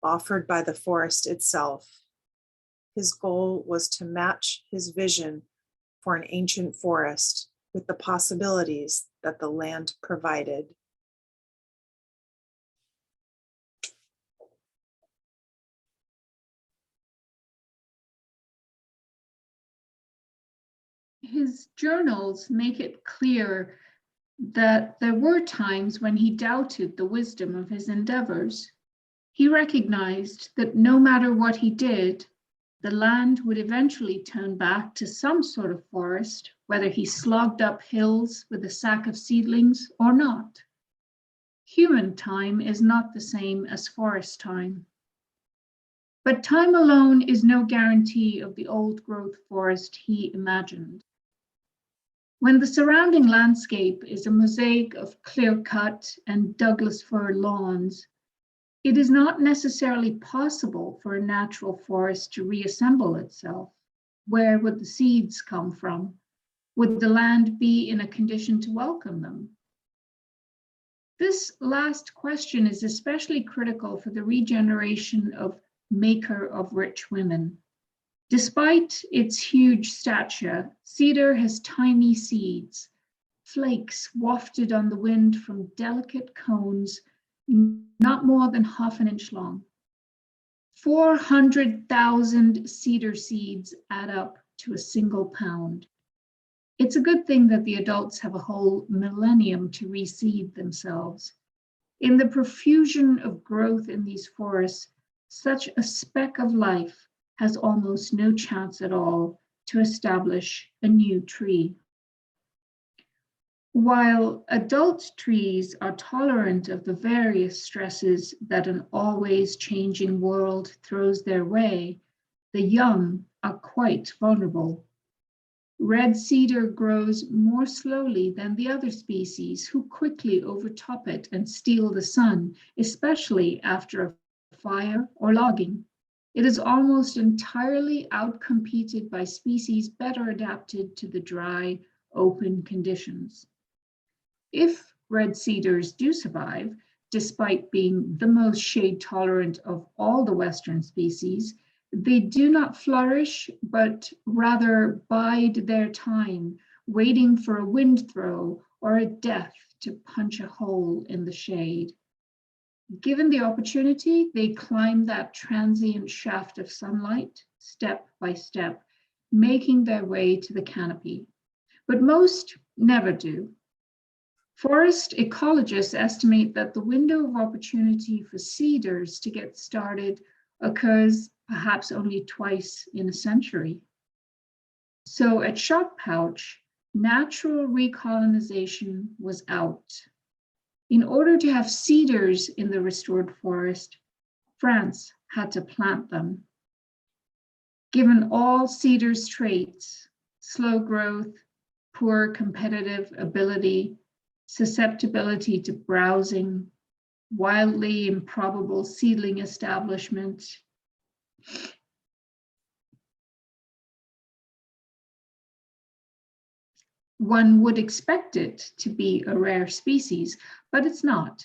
offered by the forest itself. His goal was to match his vision for an ancient forest with the possibilities that the land provided. His journals make it clear that there were times when he doubted the wisdom of his endeavors. He recognized that no matter what he did, the land would eventually turn back to some sort of forest, whether he slogged up hills with a sack of seedlings or not. Human time is not the same as forest time. But time alone is no guarantee of the old growth forest he imagined. When the surrounding landscape is a mosaic of clear-cut and Douglas fir lawns, it is not necessarily possible for a natural forest to reassemble itself. Where would the seeds come from? Would the land be in a condition to welcome them? This last question is especially critical for the regeneration of maker of rich women. Despite its huge stature, cedar has tiny seeds, flakes wafted on the wind from delicate cones not more than half an inch long. 400,000 cedar seeds add up to a single pound. It's a good thing that the adults have a whole millennium to reseed themselves. In the profusion of growth in these forests, such a speck of life has almost no chance at all to establish a new tree. While adult trees are tolerant of the various stresses that an always changing world throws their way, The young are quite vulnerable. Red cedar grows more slowly than the other species, who quickly overtop it and steal the sun, especially after a fire or logging. It is almost entirely outcompeted by species better adapted to the dry, open conditions. If red cedars do survive, despite being the most shade tolerant of all the Western species, they do not flourish, but rather bide their time, waiting for a wind throw or a death to punch a hole in the shade. Given the opportunity, they climb that transient shaft of sunlight, step by step, making their way to the canopy. But most never do. Forest ecologists estimate that the window of opportunity for cedars to get started occurs perhaps only twice in a century. So at Shot Pouch, natural recolonization was out. In order to have cedars in the restored forest, France had to plant them. Given all cedars' traits, slow growth, poor competitive ability, susceptibility to browsing, wildly improbable seedling establishment, one would expect it to be a rare species, but it's not.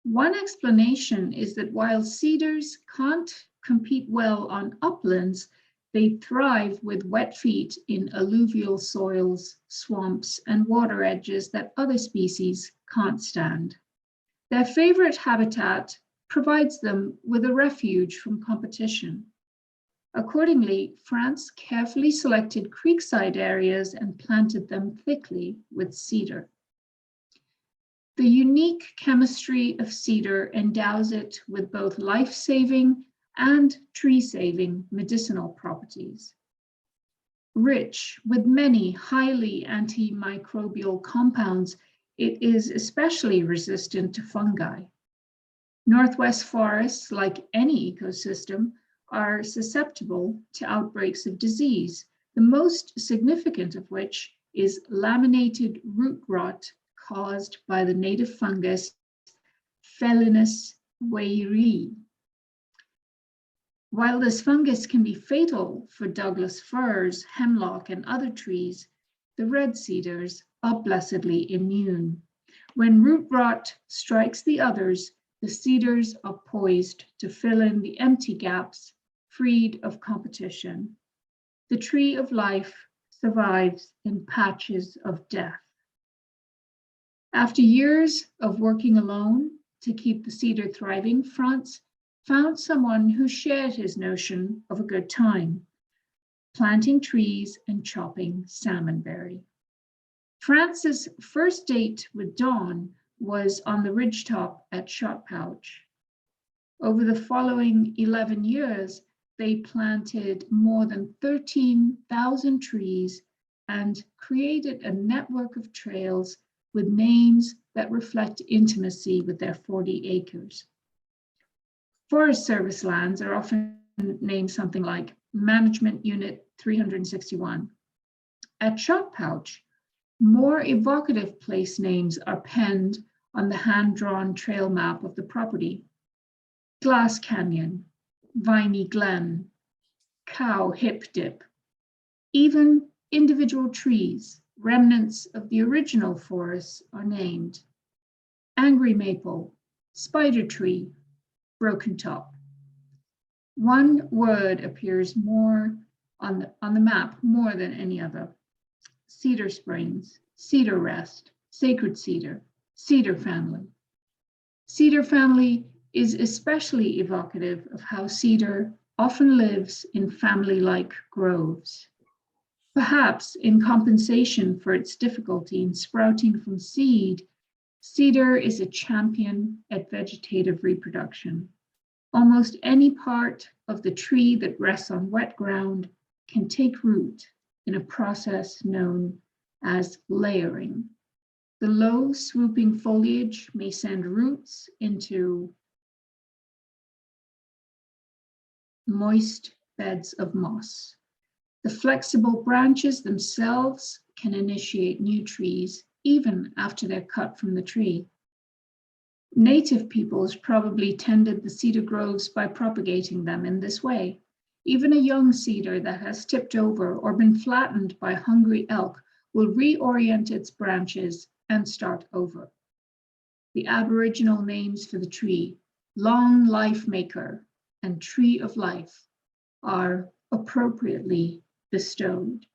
One explanation is that while cedars can't compete well on uplands, they thrive with wet feet in alluvial soils, swamps, and water edges that other species can't stand. Their favorite habitat provides them with a refuge from competition. Accordingly, France carefully selected creekside areas and planted them thickly with cedar. The unique chemistry of cedar endows it with both life-saving and tree-saving medicinal properties. Rich with many highly antimicrobial compounds, it is especially resistant to fungi. Northwest forests, like any ecosystem, are susceptible to outbreaks of disease, the most significant of which is laminated root rot caused by the native fungus Felinus weyeri. While this fungus can be fatal for Douglas firs, hemlock, and other trees, the red cedars are blessedly immune. When root rot strikes the others, the cedars are poised to fill in the empty gaps, freed of competition. The tree of life survives in patches of death. After years of working alone to keep the cedar thriving, France found someone who shared his notion of a good time, planting trees and chopping salmonberry. France's first date with Dawn was on the ridgetop at Shot Pouch. Over the following 11 years, they planted more than 13,000 trees and created a network of trails with names that reflect intimacy with their 40 acres. Forest Service lands are often named something like Management Unit 361. At Shot Pouch, more evocative place names are penned on the hand-drawn trail map of the property. Glass Canyon, Viney Glen, Cow Hip Dip. Even individual trees, remnants of the original forests, are named. Angry Maple, Spider Tree, Broken Top. One word appears more on the map more than any other. Cedar Springs, Cedar Rest, Sacred Cedar, Cedar Family. Cedar Family is especially evocative of how cedar often lives in family-like groves. Perhaps in compensation for its difficulty in sprouting from seed, cedar is a champion at vegetative reproduction. Almost any part of the tree that rests on wet ground can take root in a process known as layering. The low swooping foliage may send roots into moist beds of moss. The flexible branches themselves can initiate new trees even after they're cut from the tree. Native peoples probably tended the cedar groves by propagating them in this way. Even a young cedar that has tipped over or been flattened by hungry elk will reorient its branches and start over. The Aboriginal names for the tree, Long Life Maker and Tree of Life, are appropriately bestowed.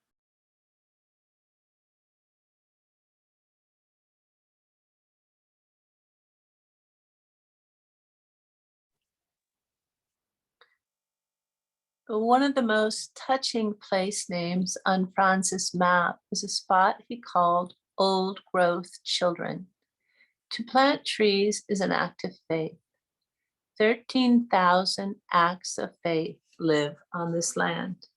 One of the most touching place names on Franz's map is a spot he called Old Growth Children. To plant trees is an act of faith. 13,000 acts of faith live on this land.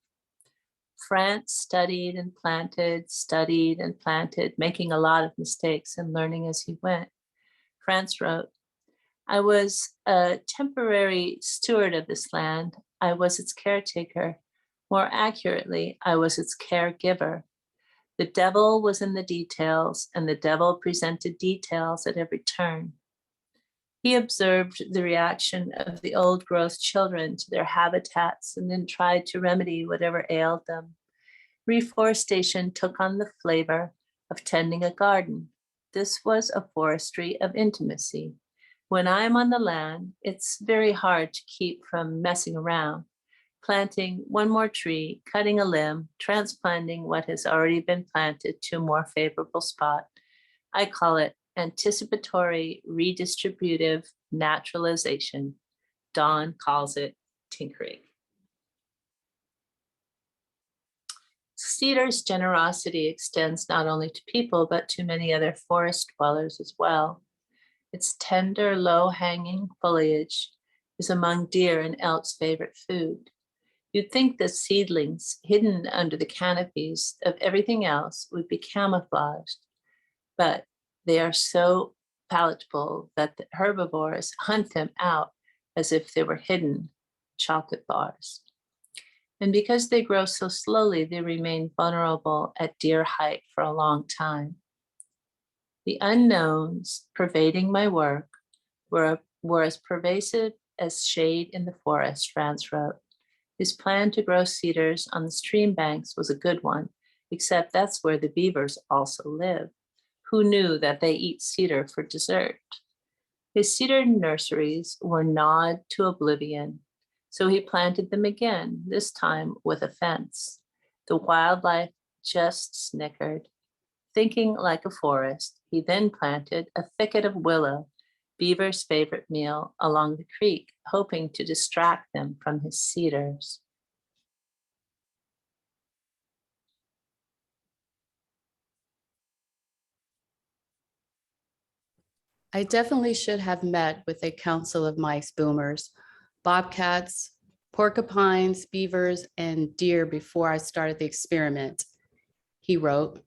France studied and planted, making a lot of mistakes and learning as he went. France wrote, "I was a temporary steward of this land. I was its caretaker. More accurately, I was its caregiver. The devil was in the details, and the devil presented details at every turn." He observed the reaction of the old growth children to their habitats and then tried to remedy whatever ailed them. Reforestation took on the flavor of tending a garden. This was a forestry of intimacy. When I'm on the land, it's very hard to keep from messing around, planting one more tree, cutting a limb, transplanting what has already been planted to a more favorable spot. I call it anticipatory redistributive naturalization. Dawn calls it tinkering. Cedar's generosity extends not only to people, but to many other forest dwellers as well. Its tender, low-hanging foliage is among deer and elk's favorite food. You'd think the seedlings hidden under the canopies of everything else would be camouflaged, but they are so palatable that the herbivores hunt them out as if they were hidden chocolate bars. And because they grow so slowly, they remain vulnerable at deer height for a long time. The unknowns pervading my work were as pervasive as shade in the forest, Franz wrote. His plan to grow cedars on the stream banks was a good one, except that's where the beavers also live. Who knew that they eat cedar for dessert? His cedar nurseries were gnawed to oblivion, so he planted them again, this time with a fence. The wildlife just snickered. Thinking like a forest, he then planted a thicket of willow, beaver's favorite meal, along the creek, hoping to distract them from his cedars. I definitely should have met with a council of mice boomers, bobcats, porcupines, beavers, and deer before I started the experiment, he wrote.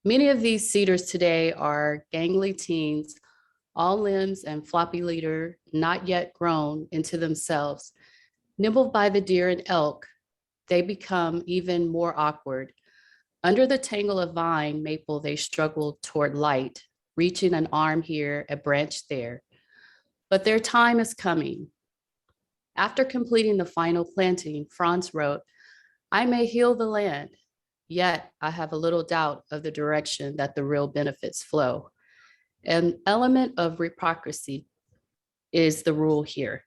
Many of these cedars today are gangly teens, all limbs and floppy leader, not yet grown into themselves. Nibbled by the deer and elk, they become even more awkward. Under the tangle of vine maple, they struggle toward light, reaching an arm here, a branch there. But their time is coming. After completing the final planting, Franz wrote, "I may heal the land, yet I have a little doubt of the direction that the real benefits flow. An element of reciprocity is the rule here.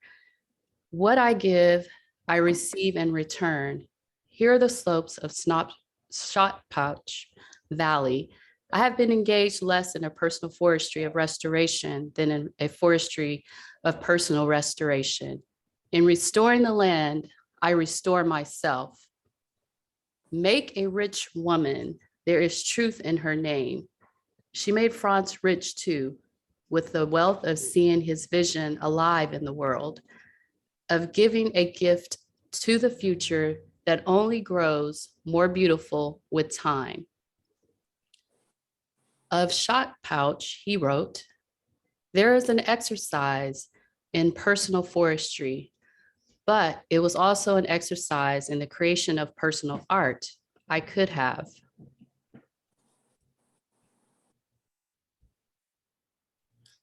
What I give, I receive in return. Here are the slopes of Shot Pouch Valley. I have been engaged less in a personal forestry of restoration than in a forestry of personal restoration. In restoring the land, I restore myself. Make a rich woman. There is truth in her name. She made Franz rich too, with the wealth of seeing his vision alive in the world, of giving a gift to the future that only grows more beautiful with time." Of Shot Pouch, he wrote, "There is an exercise in personal forestry, but it was also an exercise in the creation of personal art. I could have.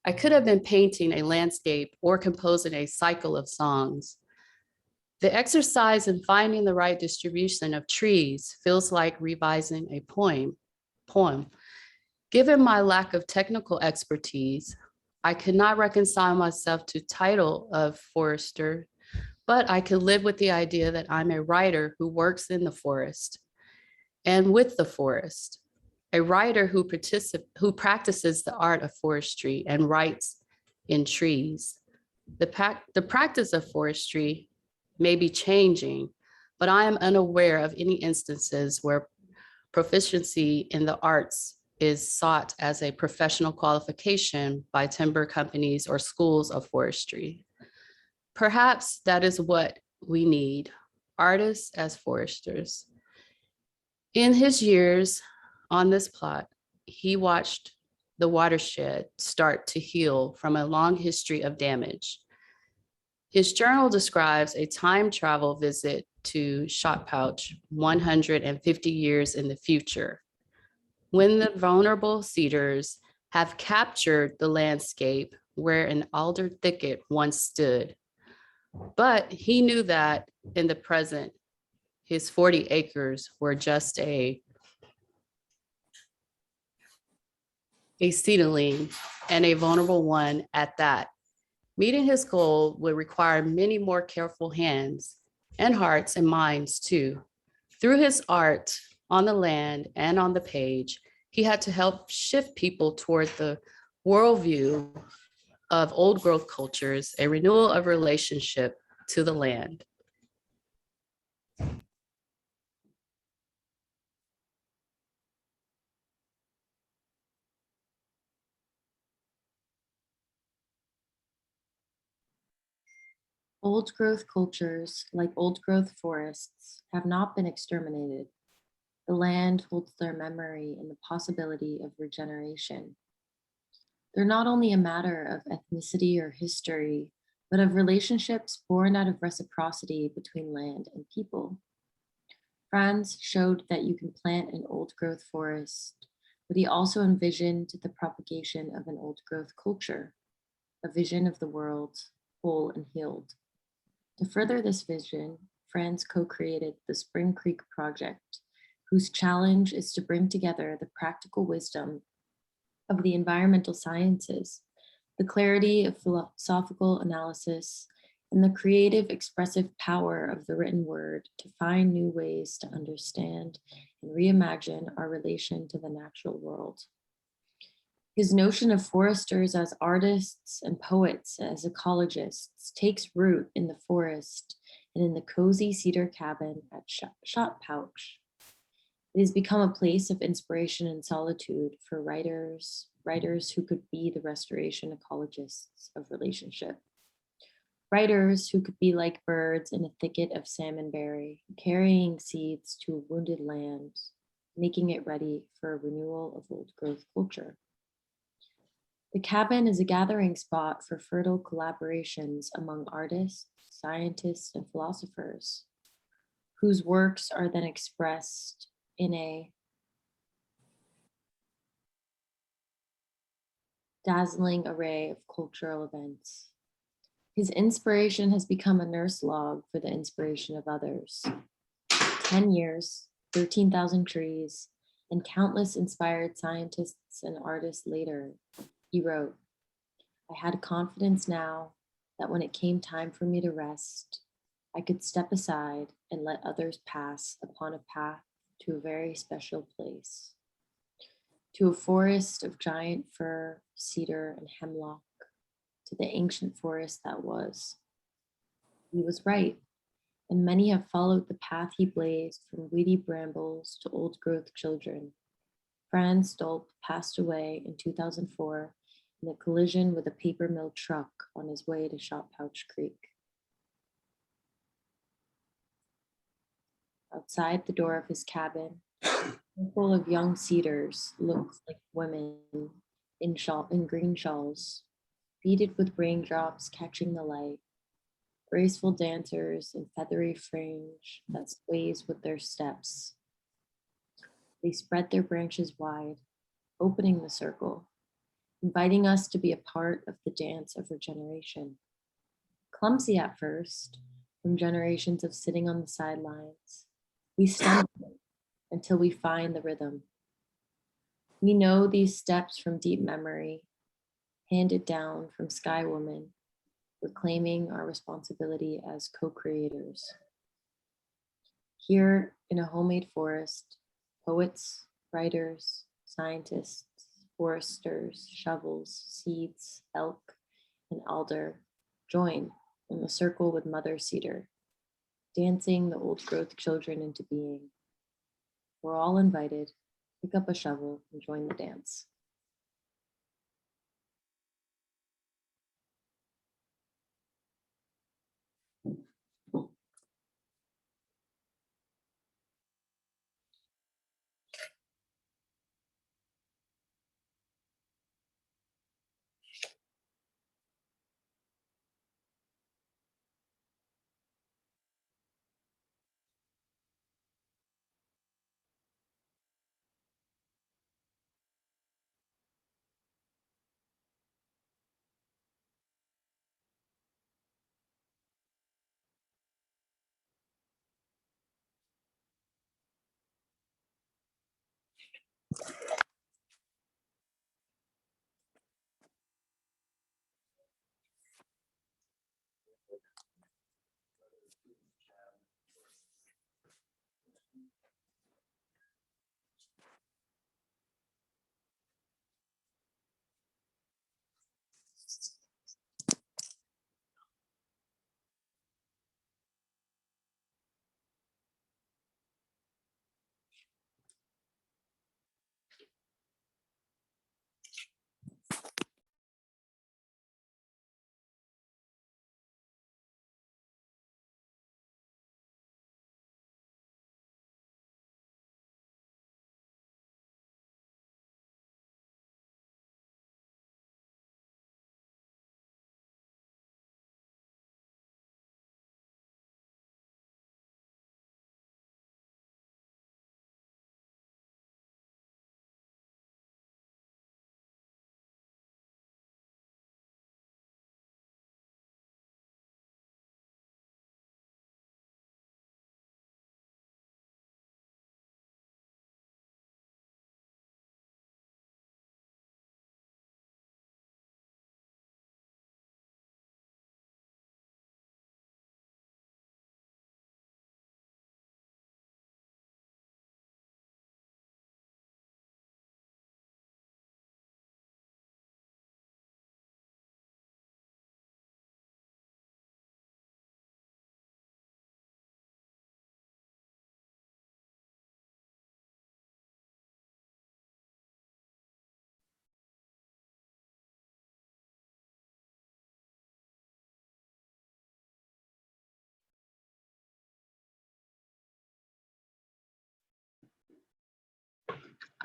I could have been painting a landscape or composing a cycle of songs. The exercise in finding the right distribution of trees feels like revising a poem. Given my lack of technical expertise, I could not reconcile myself to title of forester, but I could live with the idea that I'm a writer who works in the forest and with the forest, a writer who practices the art of forestry and writes in trees. The practice of forestry may be changing, but I am unaware of any instances where proficiency in the arts is sought as a professional qualification by timber companies or schools of forestry. Perhaps that is what we need, artists as foresters. In his years on this plot, he watched the watershed start to heal from a long history of damage. His journal describes a time travel visit to Shot Pouch 150 years in the future, when the vulnerable cedars have captured the landscape where an alder thicket once stood. But he knew that in the present, his 40 acres were just a seedling and a vulnerable one at that. Meeting his goal would require many more careful hands and hearts and minds too. Through his art on the land and on the page, he had to help shift people toward the worldview of old growth cultures, a renewal of relationship to the land. Old growth cultures, like old growth forests, have not been exterminated. The land holds their memory and the possibility of regeneration. They're not only a matter of ethnicity or history, but of relationships born out of reciprocity between land and people. Franz showed that you can plant an old growth forest, but he also envisioned the propagation of an old growth culture, a vision of the world whole and healed. To further this vision, Franz co-created the Spring Creek Project, whose challenge is to bring together the practical wisdom of the environmental sciences, the clarity of philosophical analysis, and the creative expressive power of the written word to find new ways to understand and reimagine our relation to the natural world. His notion of foresters as artists and poets as ecologists takes root in the forest and in the cozy cedar cabin at Shot Pouch. It has become a place of inspiration and solitude for writers who could be the restoration ecologists of relationship. Writers who could be like birds in a thicket of salmonberry, carrying seeds to a wounded land, making it ready for a renewal of old growth culture. The cabin is a gathering spot for fertile collaborations among artists, scientists, and philosophers, whose works are then expressed in a dazzling array of cultural events. His inspiration has become a nurse log for the inspiration of others. 10 years, 13,000 trees, and countless inspired scientists and artists later, he wrote, "I had confidence now that when it came time for me to rest, I could step aside and let others pass upon a path to a very special place, to a forest of giant fir, cedar, and hemlock, to the ancient forest that was." He was right, and many have followed the path he blazed from weedy brambles to old growth children. Franz Stolp passed away in 2004 in a collision with a paper mill truck on his way to Shot Pouch Creek. Outside the door of his cabin, full of young cedars looked like women in green shawls, beaded with raindrops catching the light. graceful dancers in feathery fringe that sways with their steps. They spread their branches wide, opening the circle, inviting us to be a part of the dance of regeneration. Clumsy at first, from generations of sitting on the sidelines, we stumble until we find the rhythm. We know these steps from deep memory, handed down from Sky Woman, reclaiming our responsibility as co-creators. Here in a homemade forest, poets, writers, scientists, foresters, shovels, seeds, elk, and alder join in the circle with Mother Cedar, dancing the old growth children into being. We're all invited. Pick up a shovel and join the dance.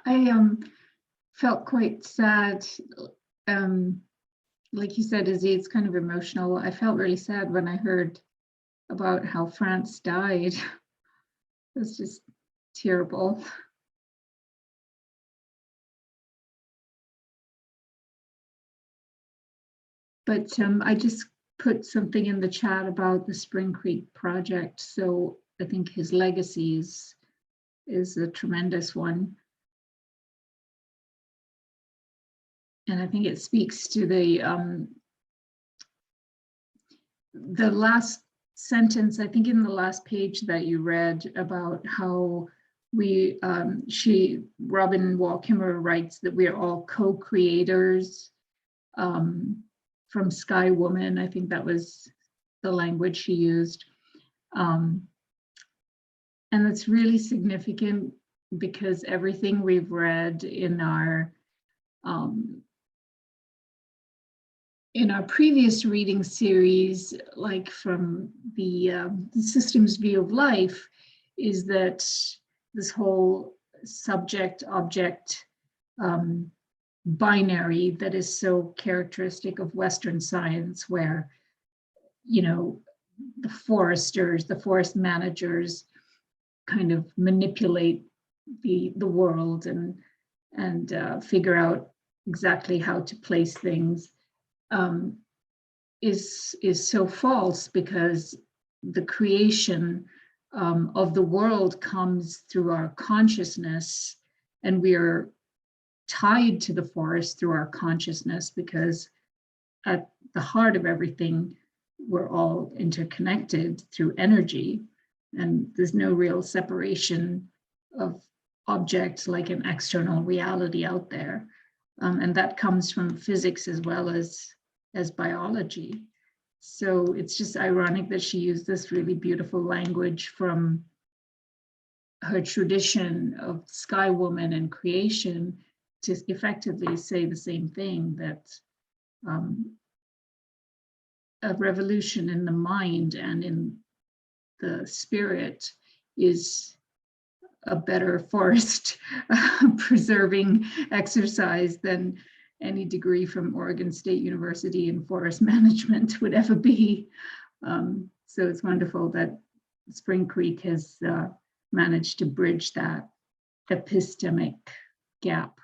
I felt quite sad. Like you said, Izzy, it's kind of emotional. I felt really sad when I heard about how France died. It was just terrible. But I just put something in the chat about the Spring Creek project. So I think his legacy is a tremendous one. And I think it speaks to the last sentence, I think in the last page that you read about how we, Robin Walkhammer writes that we are all co-creators from Sky Woman. I think that was the language she used. And it's really significant because everything we've read in our previous reading series, like from the systems view of life, is that this whole subject-object binary that is so characteristic of Western science, where, you know, the foresters, the forest managers kind of manipulate the world and figure out exactly how to place things, is so false, because the creation of the world comes through our consciousness, and we are tied to the forest through our consciousness, because at the heart of everything, we're all interconnected through energy, and there's no real separation of objects like an external reality out there. And that comes from physics as well as biology. So it's just ironic that she used this really beautiful language from her tradition of Sky Woman and creation to effectively say the same thing, that a revolution in the mind and in the spirit is a better forest preserving exercise than any degree from Oregon State University in forest management would ever be. So it's wonderful that Spring Creek has managed to bridge that epistemic gap.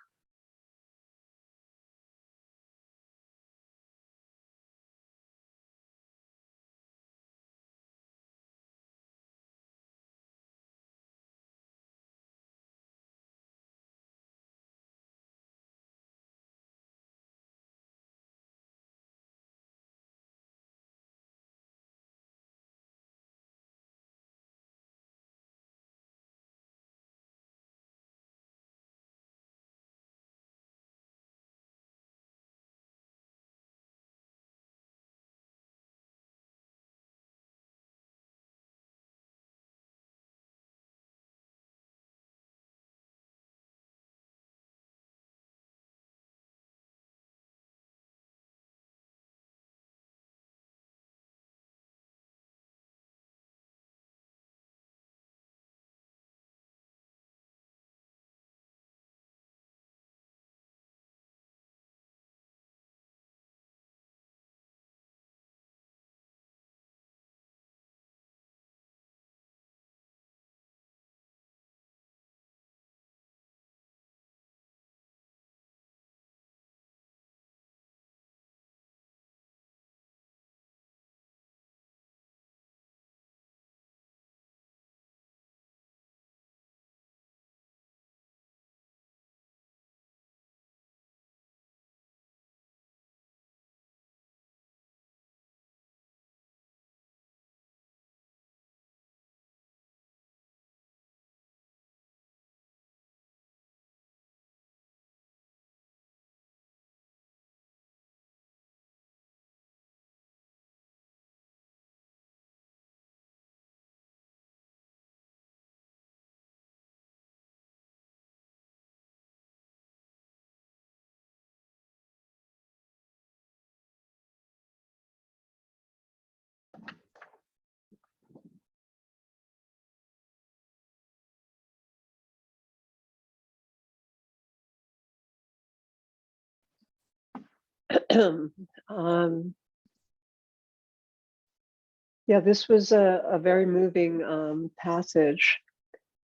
Yeah, this was a very moving passage,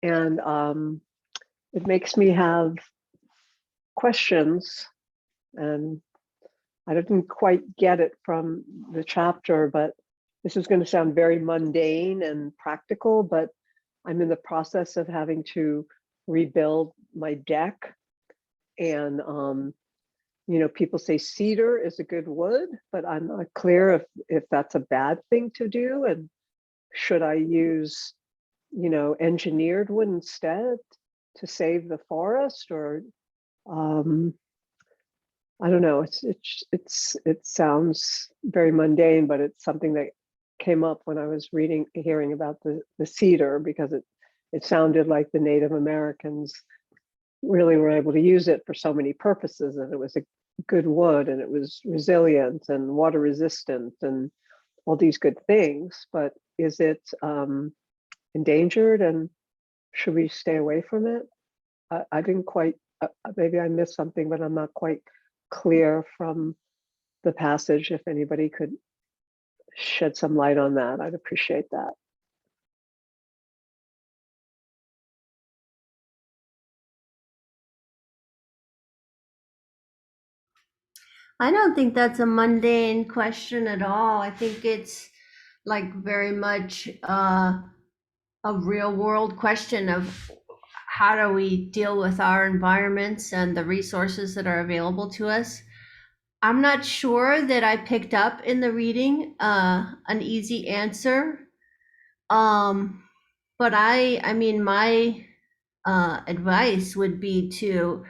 and it makes me have questions, and I didn't quite get it from the chapter, but this is going to sound very mundane and practical, but I'm in the process of having to rebuild my deck. And, you know, people say cedar is a good wood, but I'm not clear if that's a bad thing to do. And should I use, you know, engineered wood instead to save the forest, or I don't know. It sounds very mundane, but it's something that came up when I was hearing about the cedar, because it sounded like the Native Americans really were able to use it for so many purposes, and it was a good wood, and it was resilient and water resistant and all these good things. But is it endangered, and should we stay away from it? I didn't quite, maybe I missed something, but I'm not quite clear from the passage. If anybody could shed some light on that. I'd appreciate that. I don't think that's a mundane question at all. I think it's like very much a real world question of how do we deal with our environments and the resources that are available to us. I'm not sure that I picked up in the reading an easy answer. But I mean, my advice would be to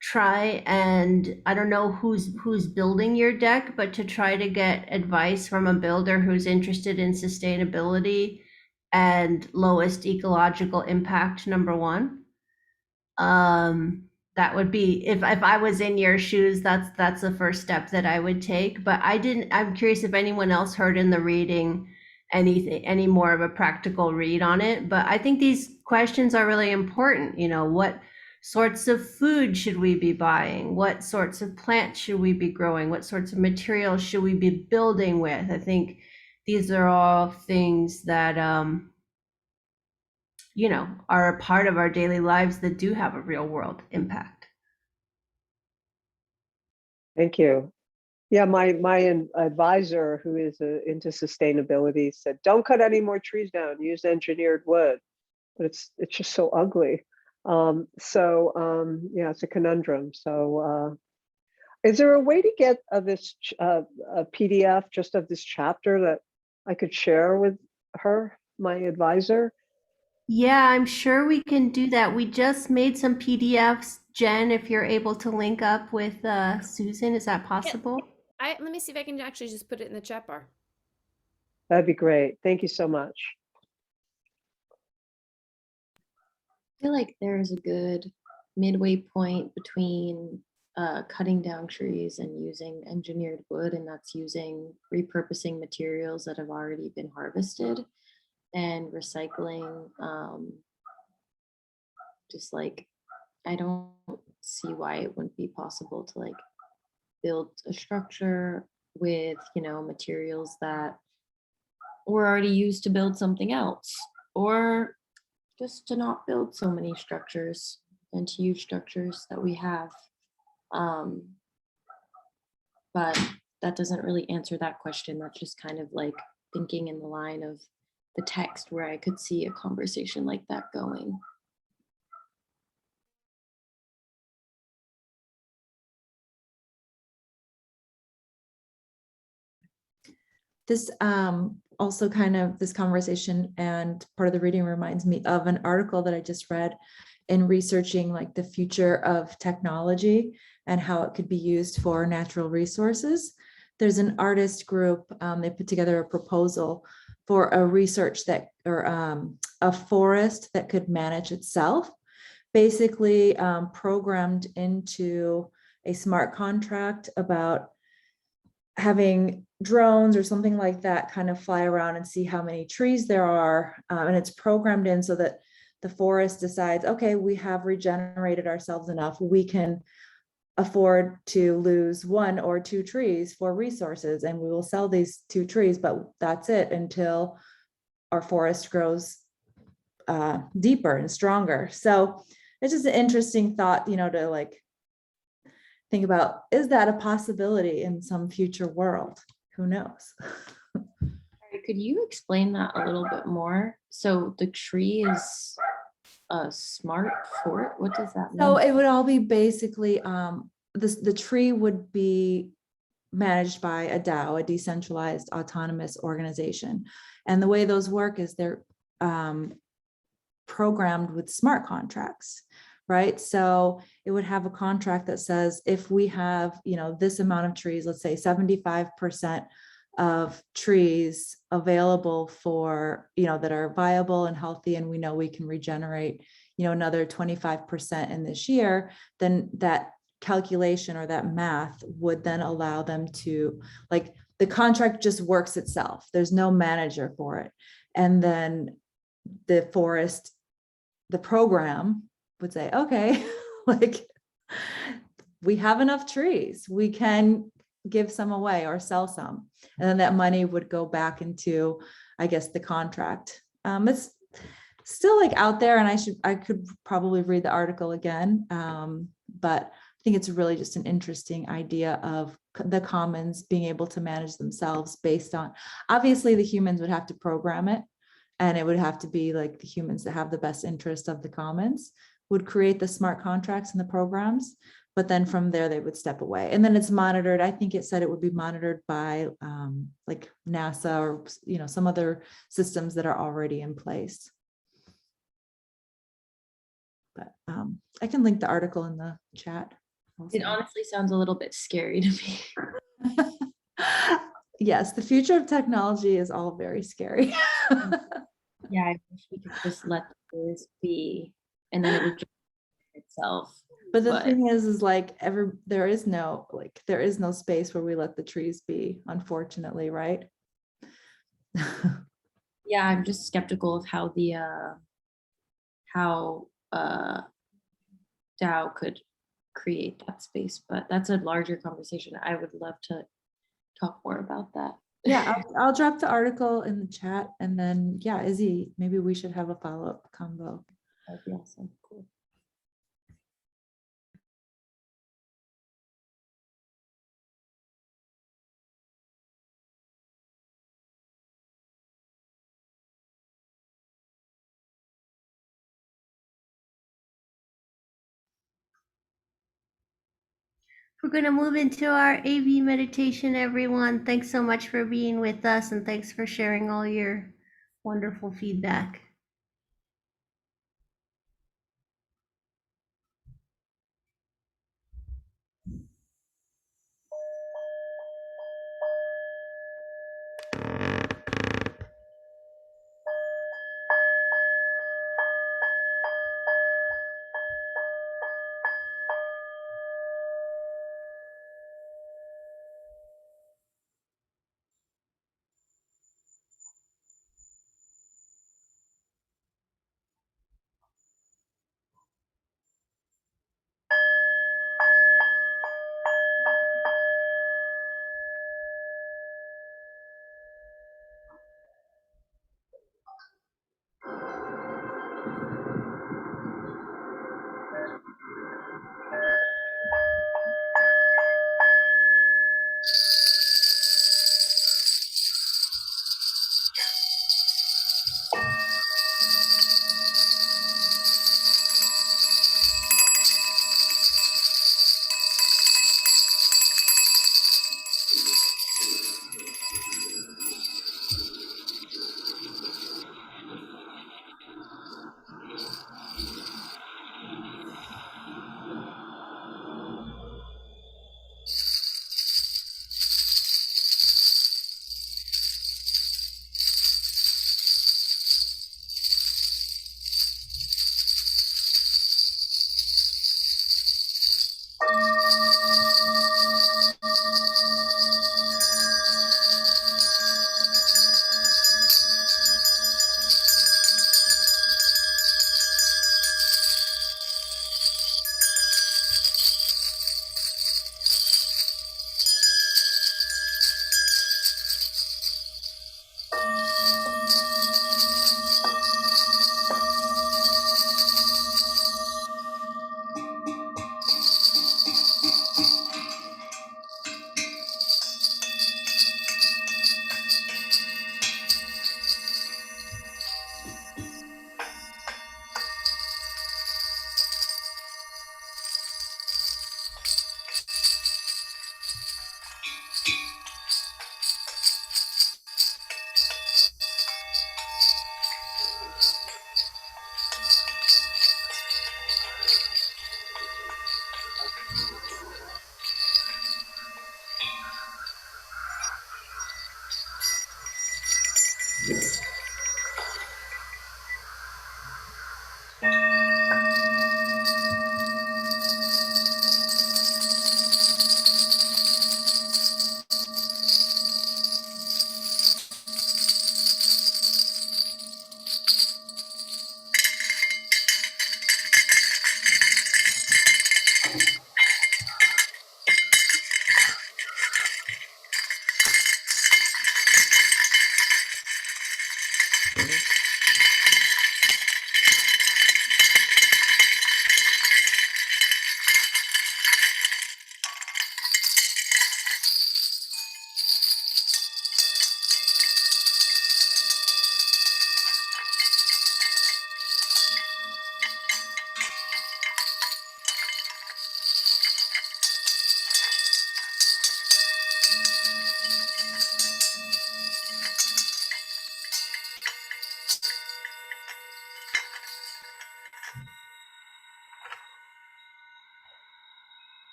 try and I don't know who's building your deck, but to try to get advice from a builder who's interested in sustainability and lowest ecological impact, number one. That would be if I was in your shoes, that's the first step that I would take. But I'm curious if anyone else heard in the reading any more of a practical read on it. But I think these questions are really important. You know, what sorts of food should we be buying? What sorts of plants should we be growing? What sorts of materials should we be building with? I think these are all things that you know, are a part of our daily lives that do have a real world impact. Thank you. Yeah, my advisor, who is into sustainability, said, "Don't cut any more trees down. Use engineered wood." But it's just so ugly. Yeah, it's a conundrum. So, is there a way to get this a PDF just of this chapter that I could share with her, my advisor? Yeah, I'm sure we can do that. We just made some PDFs. Jen, if you're able to link up with Susan, is that possible? Let me see if I can actually just put it in the chat bar. That'd be great. Thank you so much. I feel like there's a good midway point between cutting down trees and using engineered wood, and that's using repurposing materials that have already been harvested and recycling. Just like, I don't see why it wouldn't be possible to like build a structure with, you know, materials that were already used to build something else, or just to not build so many structures and to use structures that we have. But that doesn't really answer that question. That's just kind of like thinking in the line of the text where I could see a conversation like that going. This also kind of this conversation and part of the reading reminds me of an article that I just read in researching like the future of technology and how it could be used for natural resources. There's an artist group, they put together a proposal for a research that, or a forest that could manage itself, basically programmed into a smart contract about having drones or something like that kind of fly around and see how many trees there are. And it's programmed in so that the forest decides, okay, we have regenerated ourselves enough. We can afford to lose 1 or 2 trees for resources, and we will sell these 2 trees, but that's it until our forest grows deeper and stronger. So it's just an interesting thought, you know, to like think about, is that a possibility in some future world? Who knows? Could you explain that a little bit more? So the tree is a smart fort. What does that mean? So it would all be basically, the tree would be managed by a DAO, a decentralized autonomous organization. And the way those work is they're programmed with smart contracts, right? So it would have a contract that says, if we have, you know, this amount of trees, let's say 75% of trees available for, you know, that are viable and healthy, and we know we can regenerate, you know, another 25% in this year, then that calculation or that math would then allow them to, like, the contract just works itself. There's no manager for it. And then the forest, the program would say, okay, like, we have enough trees. We can give some away or sell some. And then that money would go back into, I guess, the contract. It's still like out there, and I could probably read the article again. But I think it's really just an interesting idea of the commons being able to manage themselves based on, obviously the humans would have to program it, and it would have to be like the humans that have the best interest of the commons would create the smart contracts and the programs. But then from there, they would step away. And then it's monitored. I think it said it would be monitored by like NASA or, you know, some other systems that are already in place. But I can link the article in the chat. It honestly sounds a little bit scary to me. Yes, the future of technology is all very scary. Yeah, I wish we could just let this be, and then it would just itself. But the thing is like there is no space where we let the trees be, unfortunately, right? Yeah, I'm just skeptical of how the DAO could create that space, but that's a larger conversation. I would love to talk more about that. Yeah, I'll drop the article in the chat, and then yeah, Izzy, maybe we should have a follow-up convo. That'd be awesome. Cool. We're going to move into our AV meditation, everyone. Thanks so much for being with us, and thanks for sharing all your wonderful feedback.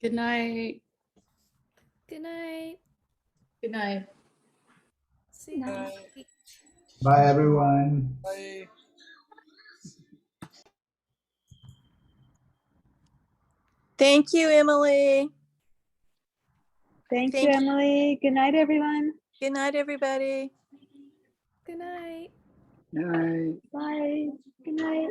Good night. Good night. Good night. See you. Bye. Bye, everyone. Bye. Thank you, Emily. Thank you, Thank you. Emily. Good night, everyone. Good night, everybody. Good night. Bye. Good night.